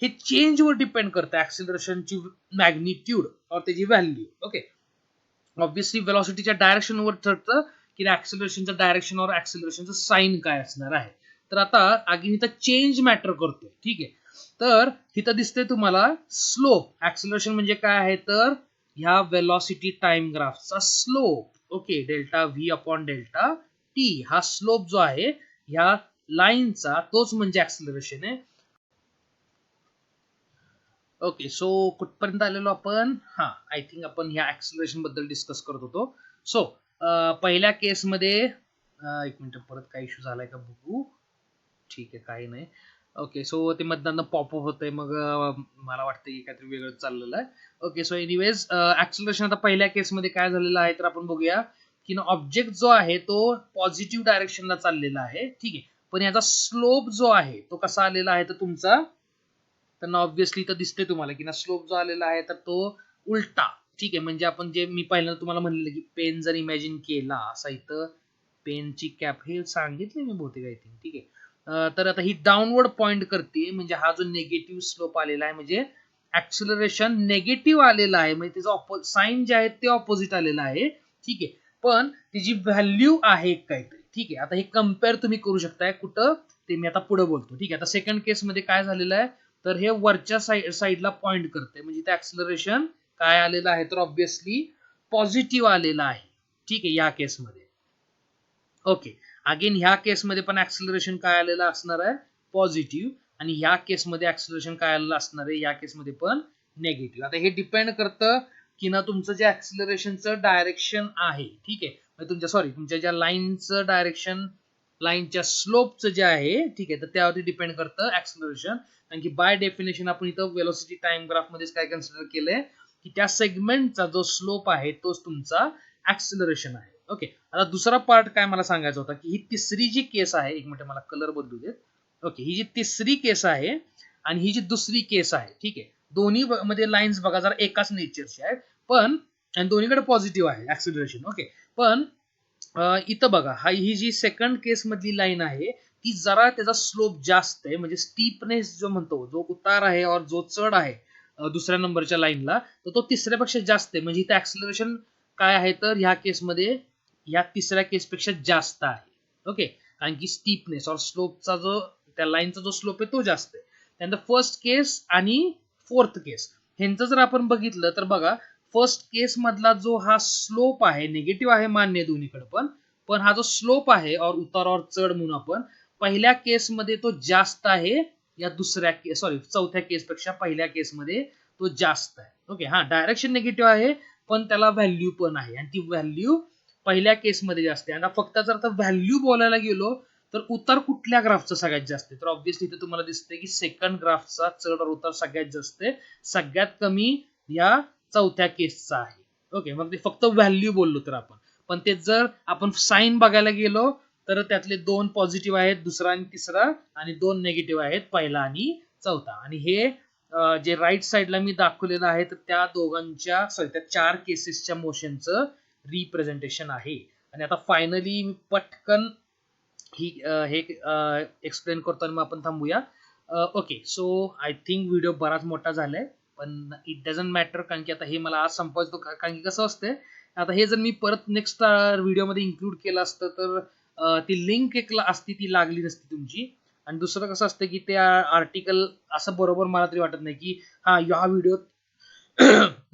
हे चेंज वर डिपेंड करतं ऍक्सिलरेशनची मॅग्निट्यूड और त्याची व्हॅल्यू. ओके, ऑब्व्हियसली वेलोसिटीच्या डायरेक्शनवर ठरतं की ऍक्सिलरेशनचं डायरेक्शन और ऍक्सिलरेशनचं साइन काय असणार आहे. तर आता अगेन इथं चेंज मॅटर करतोय. ठीक आहे, तर इथं दिसतंय तुम्हाला स्लोप. ऍक्सिलरेशन म्हणजे काय आहे तर ह्या velocity time ग्राफचा slope. Okay, delta V upon delta T हा स्लोप जो आहे ह्या लाईनचा तोच म्हणजे ऍक्सिलरेशन आहे. ओके, सो कुठपर्यंत आलेलो आपण. आय थिंक आपण ह्या ऍक्सिलरेशन बद्दल डिस्कस करत होतो. सो पहिल्या केसमध्ये एक मिनिट परत काय इश्यू झालाय का बघू. ठीक आहे, काही नाही. ओके, सो ते मधनं पॉपअप होतंय, मग मला वाटतं की काहीतरी वेगळं चाललेलं आहे. ओके, सो एनिवेज ऍक्सिलरेशन आता पहिल्या केसमध्ये काय झालेलं आहे तर आपण बघूया की ना ऑब्जेक्ट जो आहे तो पॉझिटिव्ह डायरेक्शनला चाललेला आहे. ठीक आहे, पण याचा स्लोप जो आहे तो कसा आलेला आहे तर तुमचा तर ऑब्व्हियसली तर दिसते तुम्हाला की ना स्लोप जो आलेला आहे तर तो उलटा. ठीक आहे, म्हणजे आपण जे मी पहिल्यांदा तुम्हाला म्हणलेलं की पेन जर इमॅजिन केला असा, इथं पेनची कॅप हे सांगितले मी बहुतेक आय थिंक. ठीक आहे, तर आता ही डाऊनवर्ड पॉइंट करते, म्हणजे हा जो निगेटिव्ह स्लोप आलेला आहे म्हणजे ऍक्सिलरेशन निगेटिव्ह आलेला आहे, म्हणजे त्याचं साइन जे आहे ते ऑपोजिट आलेलं आहे. ठीक आहे, पण त्याची व्हॅल्यू आहे काहीतरी. ठीक आहे, आता हे कम्पेअर तुम्ही करू शकताय कुठं ते मी आता पुढे बोलतो. ठीक आहे, आता सेकंड केस मध्ये काय झालेलं आहे तर हे वरच्या साईडला पॉइंट करते, म्हणजे ते ऍक्सिलरेशन काय आलेलं आहे तर ऑब्व्हियसली पॉझिटिव्ह आलेलं आहे. ठीक आहे, या केसमध्ये. ओके, अगेन ह्या केसमध्ये पण ऍक्सिलरेशन काय आलेलं असणार आहे पॉझिटिव्ह, आणि ह्या केसमध्ये ऍक्सिलरेशन काय आलेलं असणार आहे या केसमध्ये पण निगेटिव्ह. आता हे डिपेंड करतं की ना तुमचं जे ऍक्सिलरेशनचं डायरेक्शन आहे. ठीक आहे, तुमच्या ज्या लाईनचं डायरेक्शन, लाईनच्या स्लोपचं जे आहे. ठीक आहे, तर त्यावरती डिपेंड करतं ऍक्सिलरेशन. कारण की बाय डेफिनेशन आपण इथं वेलोसिटी टाइम ग्राफ मध्येच काय कन्सिडर केलंय की त्या सेगमेंटचा जो स्लोप आहे तोच तुमचा ऍक्सिलरेशन आहे. ओके, आता दुसरा पार्ट काय मला सांगायचा होता की ही तिसरी जी केस आहे, एक मिनिट मला कलर बदलू देत. ओके, ही जी तिसरी केस आहे आणि ही जी दुसरी केस आहे, ठीक आहे, दोन्ही मध्ये लाईन्स बघा जरा एकाच नेचरची आहेत, पण आणि दोन्हीकडे पॉझिटिव्ह आहे ऍक्सिलरेशन. ओके, पण इथं बघा ही जी सेकंड केस मधली लाईन आहे ती जरा त्याचा स्लोप जास्त आहे, म्हणजे स्टीपनेस जो म्हणतो, जो उतार आहे और जो चढ आहे दुसऱ्या नंबरच्या लाईनला, तर तो तिसऱ्यापेक्षा जास्त आहे. म्हणजे इथं ऍक्सिलरेशन काय आहे तर ह्या केसमध्ये या तिसऱ्या केसपेक्षा जास्त आहे. ओके, कारण की स्टीपनेस और स्लोपचा जो त्या लाईनचा जो स्लोप आहे तो जास्त आहे. त्यानंतर फर्स्ट केस आणि फोर्थ केस ह्यांचं जर आपण बघितलं तर बघा, फर्स्ट केस मधला जो हा स्लोप आहे निगेटिव्ह आहे मान्य दोन्हीकडे, पण हा जो स्लोप आहे और उतार और चढ म्हणून आपण पहिल्या केसमध्ये तो जास्त आहे या दुसऱ्या केस सॉरी चौथ्या केसपेक्षा पहिल्या केसमध्ये तो जास्त आहे. ओके, हा डायरेक्शन निगेटिव्ह आहे पण त्याला व्हॅल्यू पण आहे आणि ती व्हॅल्यू पहिल्या केसमध्ये जास्त आहे. आता फक्त जर आता व्हॅल्यू बोलायला गेलो तर उतार कुठल्या ग्राफचा सगळ्यात जास्त आहे, तर ऑब्व्हियसली इथे तुम्हाला दिसतंय की सेकंड ग्राफचा चढ और उतार सगळ्यात जास्त आहे, सगळ्यात कमी या चौथ्या केसचा आहे. ओके, मग ते फक्त व्हॅल्यू बोललो तर आपण, पण ते जर आपण साईन बघायला गेलो तर त्यातले दोन पॉझिटिव्ह आहेत दुसरा आणि तिसरा, आणि दोन निगेटिव्ह आहेत पहिला आणि चौथा. आणि हे जे राईट साईडला मी दाखवलेलं आहे तर त्या दोघांच्या सॉरी त्या चार केसेसच्या मोशनचं रिप्रेझेंटेशन आहे. आणि आता फायनली मी पटकन ही हे एक्सप्लेन करतो आणि मग आपण थांबूया. Okay, so I think video बराच मोठा झालाय, पण इट डझंट मॅटर, कारण की आता हे मला आज संपवायचं, कारण की कसं असतं आता हे जर मी परत नेक्स्ट व्हिडिओमध्ये इन्क्लूड केलं असतं तर ती लिंक एक असती ती लागली नसती तुमची. आणि दुसरं कसं असतं की ते आर्टिकल असं बरोबर मला तरी वाटत नाही की हा या व्हिडिओ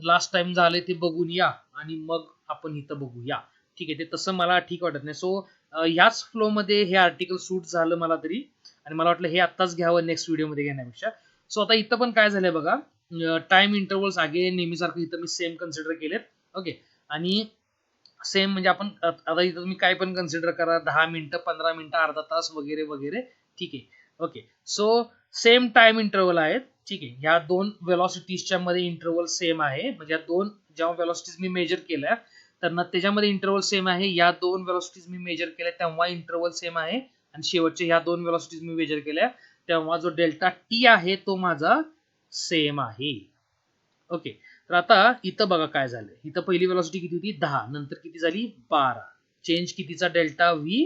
लास्ट टाइम झाले ते बघून या आणि मग आपण इथं बघूया, ठीक आहे, ते तसं मला ठीक वाटत नाही. सो ह्याच फ्लो मध्ये हे आर्टिकल सूट झालं मला तरी, आणि मला वाटलं हे आत्ताच घ्यावं नेक्स्ट व्हिडिओमध्ये घेण्यापेक्षा. सो आता इथं पण काय झालंय बघा, टाइम इंटरव्हल्स आगे नेहमीसारखं इथं मी सेम कन्सिडर केलेत. ओके, आणि सेम म्हणजे आपण आता इथं तुम्ही काय पण कन्सिडर करा, 10 मिनिटं 15 मिनिटं अर्धा तास वगैरे वगैरे, ठीक आहे. Okay, so same time interval आहेत, ठीक आहे, ह्या दोन वेलॉसिटीजच्या मध्ये इंटरव्हल सेम आहे, म्हणजे या दोन जेव्हा वेलॉसिटीज मी मेजर केल्या तर ना त्याच्यामध्ये इंटरव्हल सेम आहे, या दोन वेलॉसिटीज मी मेजर केल्या तेव्हा इंटरव्हल सेम आहे, आणि शेवटच्या ह्या दोन वेलॉसिटीज मी मेजर केल्या तेव्हा जो डेल्टा टी आहे तो माझा सेम आहे. ओके, तर आता इथं बघा काय झालं, इथं पहिली वेलॉसिटी किती होती 10, नंतर किती झाली 12, चेंज कितीचा डेल्टा व्ही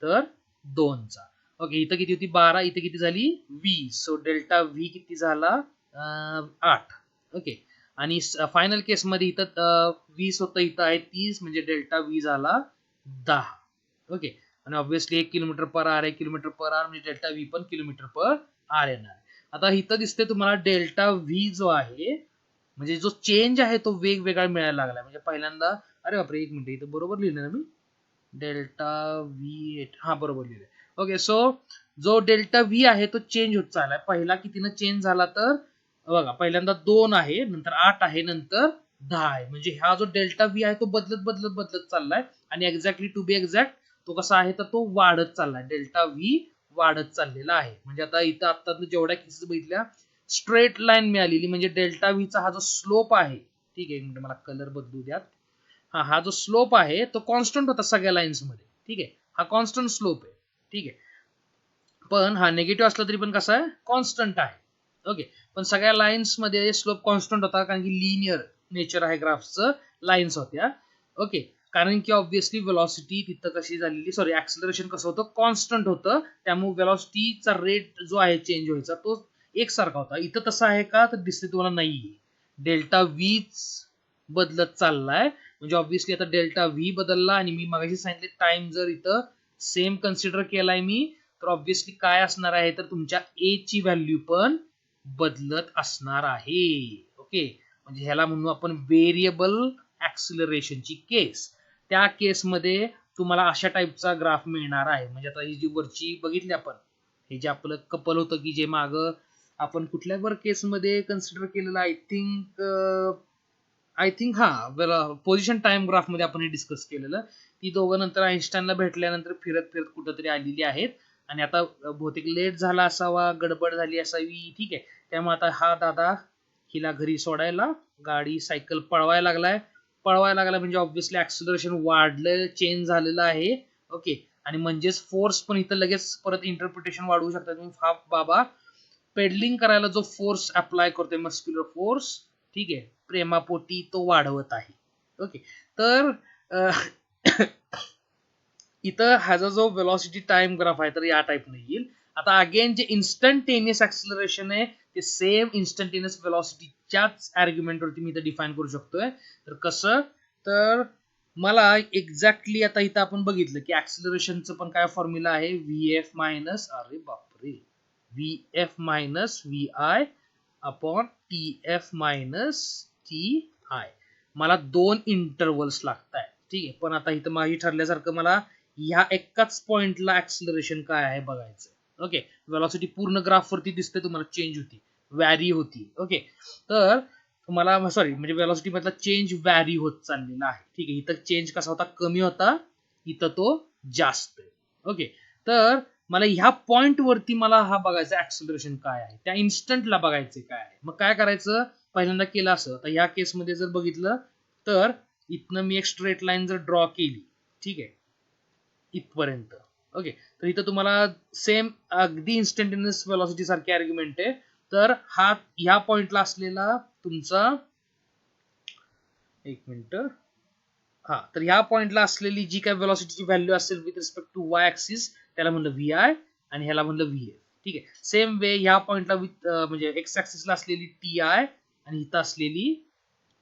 तर 2चा. ओके, इथं किती होती 12, इथं किती झाली 20, सो डेल्टा व्ही किती झाला 8. ओके, आणि फायनल केस मध्ये इथं 20 होतं, इथं आहे 30, म्हणजे डेल्टा व्ही झाला 10. ओके, आणि ऑब्व्हियसली 1 किलोमीटर पर आर 1 किलोमीटर पर आर म्हणजे डेल्टा व्ही पण किलोमीटर पर आर येणार. आता इथं दिसते तुम्हाला डेल्टा व्ही जो आहे म्हणजे जो चेंज आहे तो वेगवेगळा मिळायला लागला, म्हणजे पहिल्यांदा अरे बापरे एक मिनिट इथं बरोबर लिहिलं ना मी, डेल्टा व्ही 8 हा बरोबर लिहिलंय. ओके, सो जो डेल्टा व्ही आहे तो चेंज होत चाललाय. पहिला कितीनं चेंज झाला तर बघा, पहिल्यांदा 2 आहे, नंतर 8 आहे, नंतर 10 आहे, म्हणजे हा जो डेल्टा व्ही आहे तो बदलत बदलत बदलत चाललाय. आणि एक्झॅक्टली टू बी एक्झॅक्ट तो कसा आहे तर तो वाढत चाललाय, डेल्टा व्ही वाढत चाललेला आहे. म्हणजे आता इथं आता जेवढ्या केसेस बघितल्या स्ट्रेट लाईन मिळालेली, म्हणजे डेल्टा व्हीचा हा जो स्लोप आहे, ठीक आहे, म्हणजे मला कलर बदलू द्या, हा जो स्लोप आहे तो कॉन्स्टंट होता सगळ्या लाईन्स मध्ये, ठीक आहे, हा कॉन्स्टंट स्लोप आहे, ठीक आहे, पण हा निगेटिव्ह असला तरी पण कसा आहे कॉन्स्टंट आहे. ओके, पण सगळ्या लाईन्स मध्ये स्लोप कॉन्स्टंट होता कारण की लिनियर नेचर आहे ग्राफचं, लाईन्स होत्या. ओके, कारण की ऑब्व्हियसली वेलॉसिटी तिथं कशी झालेली सॉरी ऍक्सिलरेशन कसं होतं कॉन्स्टंट होतं, त्यामुळे वेलॉसिटीचा रेट जो आहे चेंज व्हायचा तो एकसारखा होता. इथं तसं आहे का तर दिसते तुम्हाला नाही, डेल्टा व्हीच बदलत चाललाय, म्हणजे ऑब्व्हियसली आता डेल्टा व्ही बदलला, आणि मी मागाशी सांगितले टाइम जर इथं सेम कन्सिडर केलाय मी तर ऑब्व्हियसली काय असणार आहे तर तुमच्या ए ची व्हॅल्यू पण बदलत असणार आहे. ओके, म्हणजे ह्याला म्हणू आपण व्हेरिएबल ऍक्सिलरेशनची केस. त्या केसमध्ये तुम्हाला अशा टाईपचा ग्राफ मिळणार आहे. म्हणजे आता ही जी वरची बघितली आपण, हे जे आपलं कपल होतं की जे माग आपण कुठल्या वर केसमध्ये कन्सिडर केलेलं, आय थिंक हा पोझिशन टाइम ग्राफ मध्ये आपण हे डिस्कस केलेलं, ती दोघं नंतर आईन्स्टाईनला भेटल्यानंतर फिरत फिरत कुठंतरी आलेली आहेत, आणि आता बहुतेक लेट झाला असावा, गडबड झाली असावी, ठीक आहे, त्यामुळे आता हा दादा हिला घरी सोडायला, गाडी सायकल पळवायला लागलाय म्हणजे ऑब्व्हियसली ऍक्सिलरेशन वाढलं, चेंज झालेलं आहे. ओके, आणि म्हणजेच फोर्स पण इथं लगेच परत इंटरप्रिटेशन वाढवू शकता तुम्ही. हा बाबा पेडलिंग करायला जो फोर्स अप्लाय करतोय, मस्क्युलर फोर्स, ठीक आहे, प्रेमापोटी तो वाढवत आहे. ओके, तर इथं ह्याचा जो वेलॉसिटी टाइम ग्राफ आहे तर या टाईपने येईल. आता अगेन जे इन्स्टंटेनियस ऍक्सिलरेशन आहे ते सेम इन्स्टंटेनियस वेलॉसिटीच्याच आर्ग्युमेंटवरती मी इथं डिफाईन करू शकतोय. तर कसं, तर मला एक्झॅक्टली आता इथं आपण बघितलं की ऍक्सिलरेशनचं पण काय फॉर्म्युला आहे, व्ही एफ मायनस, अरे बापरे, V F minus V I upon T F minus T I. मला 2 इंटरवल्स लागत आहे, ठीक आहे. पण आता इथं माझी ठरल्यासारखं मला ह्या एकाच पॉइंटला ऍक्सिलरेशन काय आहे बघायचं. ओके, वेलॉसिटी पूर्ण ग्राफ वरती दिसते तुम्हाला, चेंज होती, व्हॅरी होती. ओके, तर तुम्हाला सॉरी म्हणजे वेलॉसिटी मधला चेंज व्हॅरी होत चाललेला आहे. ठीक आहे, इथं चेंज कसा होता, कमी होता, इथं तो जास्त आहे. ओके, तर मला ह्या पॉइंट वरती मला हा बघायचा ऍक्सिलरेशन काय आहे, त्या इन्स्टंटला बघायचं काय आहे. मग काय करायचं, पहिल्यांदा केलं असं. आता ह्या केसमध्ये जर बघितलं तर इथनं मी एक स्ट्रेट लाईन जर ड्रॉ केली, ठीक आहे, इथपर्यंत. ओके, तर इथं तुम्हाला सेम अगदी इन्स्टंटेनियस वेलॉसिटी सारखी आर्ग्युमेंट आहे. तर हा ह्या पॉइंटला असलेला तुमचा, एक मिनिट, हा, तर ह्या पॉइंटला असलेली जी काय वेलॉसिटीची व्हॅल्यू असेल with respect to Y axis त्याला म्हणलं व्ही आय आणि ह्याला म्हणलं व्ही एफ. ठीक आहे, सेम वे ह्या पॉइंटला विथ म्हणजे एक्स ऍक्सिसला असलेली टी आय आणि इथं असलेली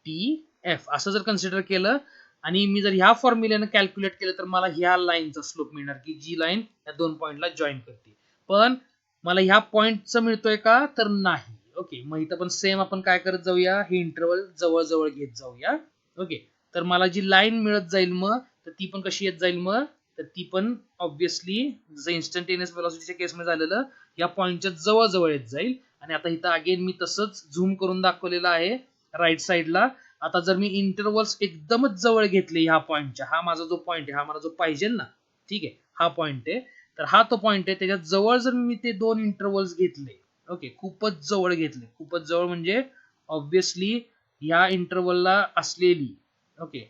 टी एफ असं जर कन्सिडर केलं आणि मी जर ह्या फॉर्म्युल्यानं कॅल्क्युलेट केलं तर मला ह्या लाईनचा स्लोप मिळणार की जी लाईन या 2 पॉइंटला जॉईन करते. पण मला ह्या पॉइंटचं मिळतोय का, तर नाही. ओके, मग इथं पण सेम आपण काय करत जाऊया, हे इंटरवल जवळ जवळ घेत जाऊया. ओके, तर मला जी लाईन मिळत जाईल मग, तर ती पण कशी येत जाईल मग, तर ती पण ऑब्व्हियसली जसं इन्स्टंटेनियस वेलॉसिटीच्या केसमध्ये झालेलं या पॉइंटच्या जवळ जवळ येत जाईल. आणि आता इथं अगेन मी तसंच झूम करून दाखवलेलं आहे राईट साईडला. आता जर मी इंटरवल्स एकदमच जवळ घेतले ह्या पॉइंटच्या, हा माझा जो पॉइंट आहे, हा मला जो पाहिजे ना, ठीक आहे, हा पॉइंट आहे, तर हा तो पॉइंट आहे, त्याच्यात जवळ जर मी ते 2 इंटरवल्स घेतले, ओके, खूपच जवळ घेतले, खूपच जवळ म्हणजे ऑब्व्हियसली या इंटरवलला असलेली, ओके,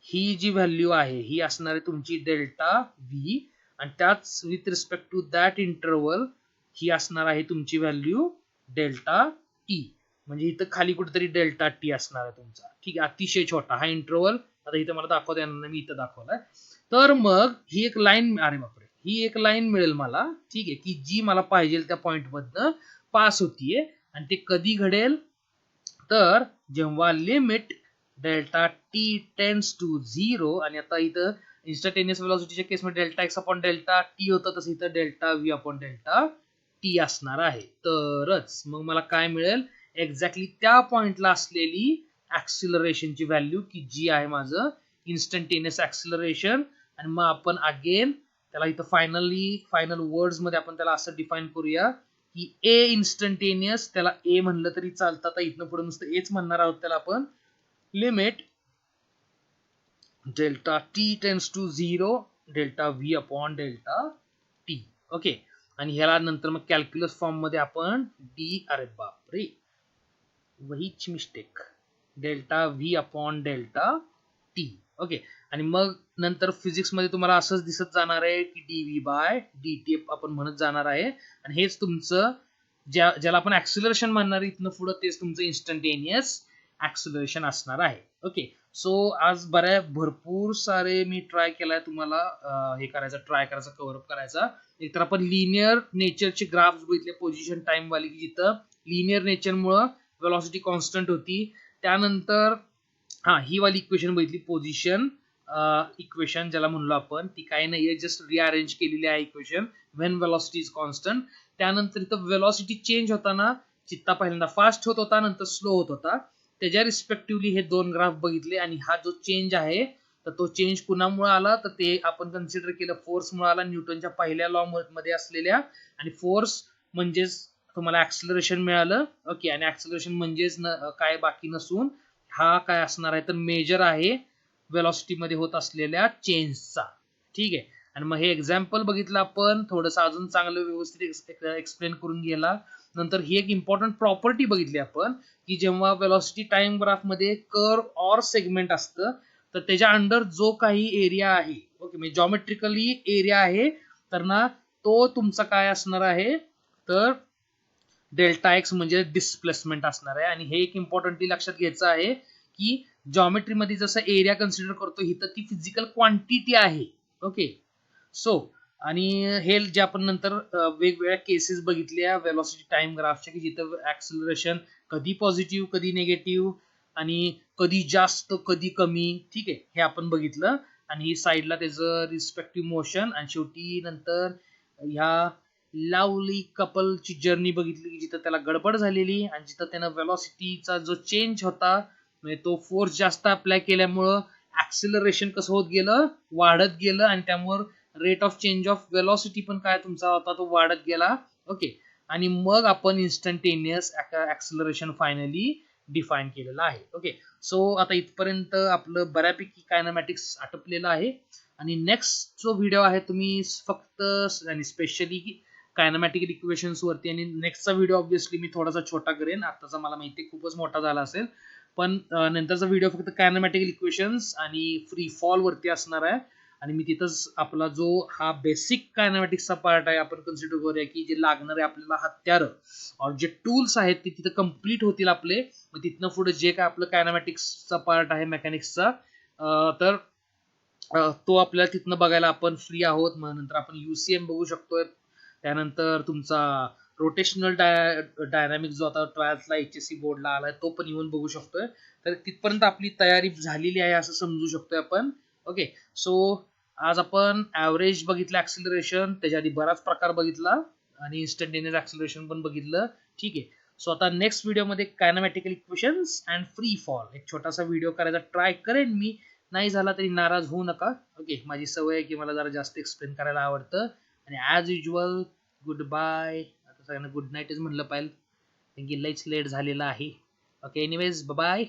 ही जी व्हॅल्यू आहे ही असणार आहे तुमची डेल्टा व्ही, आणि त्याच with respect to that interval ही असणार आहे तुमची व्हॅल्यू डेल्टा टी. म्हणजे इथं खाली कुठेतरी डेल्टा टी असणार आहे तुमचा. ठीक आहे, अतिशय छोटा हा इंटरवल. आता इथं मला दाखवता येणार नाही, मी इथं दाखवलाय. तर मग ही एक लाईन, अरे बापरे, ही एक लाईन मिळेल मला, ठीक आहे, की जी मला पाहिजे त्या पॉइंट मधनं पास होतीये. आणि ते कधी घडेल, तर जेव्हा limit delta T tends to 0, आणि आता इथं इन्स्टंटेनियस वेलॉसिटीच्या केसमध्ये delta x upon delta T होतं, तसं इथं delta V upon delta T असणार आहे. तरच मग मला काय मिळेल, एक्झॅक्टली त्या पॉइंटला असलेली ऍक्सिलरेशनची व्हॅल्यू की जी आहे माझं इन्स्टंटेनियस ऍक्सिलरेशन. आणि मग आपण अगेन त्याला इथं फायनल वर्ड्स मध्ये आपण त्याला असं डिफाईन करूया की ए इन्स्टंटेनियस, त्याला ए म्हणलं तरी चालतं, आता इथनं पुढे नुसतं एच म्हणणार आहोत त्याला आपण, limit delta T tends to 0 delta V upon delta T. Okay, आणि ह्याला नंतर मग कॅल्क्युलस फॉर्म मध्ये आपण डी, अरे बापरे, वहीच mistake, delta V upon delta T. Okay, आणि मग नंतर फिजिक्स मध्ये तुम्हाला असंच दिसत जाणार आहे की डीव्ही बाय डी आपण म्हणत जाणार आहे. आणि हेच तुमचं ज्याला आपण ऍक्सिलरेशन म्हणणार इथनं पुढं, तेच तुमचं इन्स्टंटेनियस ऍक्सिलरेशन असणार आहे. ओके, सो आज भरपूर सारे मी ट्राय केलाय तुम्हाला हे करायचं, ट्राय करायचा, कव्हरअप करायचा. एकतर आपण लिनियर नेचरचे ग्राफ बघितले, पोझिशन टाइम वाली, की जिथं लिनियर नेचरमुळं वेलॉसिटी कॉन्स्टंट होती. त्यानंतर ही वाली इक्वेशन बघितली, पोझिशन इक्वेशन ज्याला म्हणलो आपण, ती काही नाहीये, जस्ट रिअरेंज केलेली आहे equation when velocity is constant. त्यानंतर इथं वेलॉसिटी चेंज होताना चित्ता पहिल्यांदा फास्ट होत होता, नंतर स्लो होत होता, त्याच्या रिस्पेक्टिव्हली हे 2 ग्राफ बघितले. आणि हा जो चेंज आहे तर तो चेंज कुणामुळे आला, तर ते आपण कन्सिडर केलं फोर्समुळे आला, न्यूटनच्या पहिल्या लॉ मध्ये असलेल्या. आणि फोर्स म्हणजेच तुम्हाला ऍक्सिलरेशन मिळालं. ओके, आणि ऍक्सिलरेशन म्हणजेच काय बाकी नसून हा काय असणार आहे, तर मेजर आहे वेलॉसिटी मध्ये होत असलेल्या चेंजचा. ठीक आहे, आणि मग हे एक्झाम्पल बघितलं आपण, थोडंसं अजून चांगलं व्यवस्थित एक्सप्लेन करून गेला. नंतर ही एक इम्पॉर्टंट प्रॉपर्टी बघितली आपण, की जेव्हा वेलॉसिटी टाइम ग्राफ मध्ये कर्व ऑर सेगमेंट असतं, तर त्याच्या अंडर जो काही एरिया आहे, ओके, म्हणजे जॉमेट्रिकली एरिया आहे, तर ना तो तुमचा काय असणार आहे, तर डेल्टा एक्स म्हणजे डिस्प्लेसमेंट असणार आहे. आणि हे एक इम्पॉर्टंटली लक्षात घ्यायचं आहे, की जॉमेट्रीमध्ये जसं एरिया कन्सिडर करतो, ही तर ती फिजिकल क्वांटिटी आहे. ओके, सो आणि हे जे आपण नंतर वेगवेगळ्या केसेस बघितल्या वेलॉसिटी टाइम ग्राफच्या, की जिथं ऍक्सिलरेशन कधी पॉझिटिव्ह कधी निगेटिव्ह आणि कधी जास्त कधी कमी, ठीक आहे, हे आपण बघितलं. आणि ही साईडला त्याचं रिस्पेक्टिव्ह मोशन, आणि शेवटी नंतर ह्या लावली कपलची जर्नी बघितली, की जिथं त्याला गडबड झालेली आणि जिथं त्यानं वेलॉसिटीचा जो चेंज होता, म्हणजे तो फोर्स जास्त अप्लाय केल्यामुळं ऍक्सिलरेशन कसं होत गेलं, वाढत गेलं, आणि त्यामुळे rate of change of velocity पण काय तुमचा होता, तो वाढत गेला. ओके, आणि मग आपण इन्स्टंटेनियस ऍक्सिलरेशन फायनली डिफाईन केलेलं आहे. ओके, सो आता इथपर्यंत आपलं बऱ्यापैकी कायनेमॅटिक्स आटपलेलं आहे. आणि नेक्स्ट जो व्हिडिओ आहे, तुम्ही फक्त आणि स्पेशली कायनेमॅटिकल इक्वेशन्स वरती, आणि नेक्स्टचा व्हिडिओ ऑब्व्हियसली मी थोडासा छोटा करेन, आताचा मला माहिती खूपच मोठा झाला असेल, पण नंतरचा व्हिडिओ फक्त कायनेमॅटिकल इक्वेशन्स आणि फ्री फॉल वरती असणार आहे. आणि मी तिथंच आपला जो हा बेसिक कायनेमॅटिक्सचा पार्ट आहे आपण कन्सिडर करूया, की जे लागणारे आपल्याला हत्यार और जे टूल्स आहेत ते तिथं कम्प्लीट होतील आपले. मग तिथनं पुढे जे काय आपलं कायनेमॅटिक्सचा पार्ट आहे मेकॅनिक्सचा, तर तो आपल्याला तिथनं बघायला आपण फ्री आहोत. मग नंतर आपण UCM बघू शकतोय, त्यानंतर तुमचा रोटेशनल डायनामिक जो आता 12thला HSC बोर्डला आलाय, तो पण येऊन बघू शकतोय. तर तिथपर्यंत आपली तयारी झालेली आहे असं समजू शकतोय आपण. ओके, सो आज आपण ऍव्हरेज बघितलं ऍक्सिलरेशन, त्याच्या आधी बराच प्रकार बघितला, आणि इन्स्टंटेनियस ऍक्सिलरेशन पण बघितलं. ठीक आहे, सो आता नेक्स्ट व्हिडिओमध्ये कायनेमॅटिकल इक्वेशन्स अँड फ्री फॉल एक छोटासा व्हिडिओ करायचा ट्राय करेन मी. नाही झाला तरी नाराज होऊ नका. ओके, माझी सवय आहे की मला जरा जास्त एक्सप्लेन करायला आवडतं. आणि ॲज युजल, गुड बाय. आता सगळ्यांना गुड नाईटच म्हणलं पाहिजे, कारण की लईच लेट झालेला आहे. Okay, anyways, bye.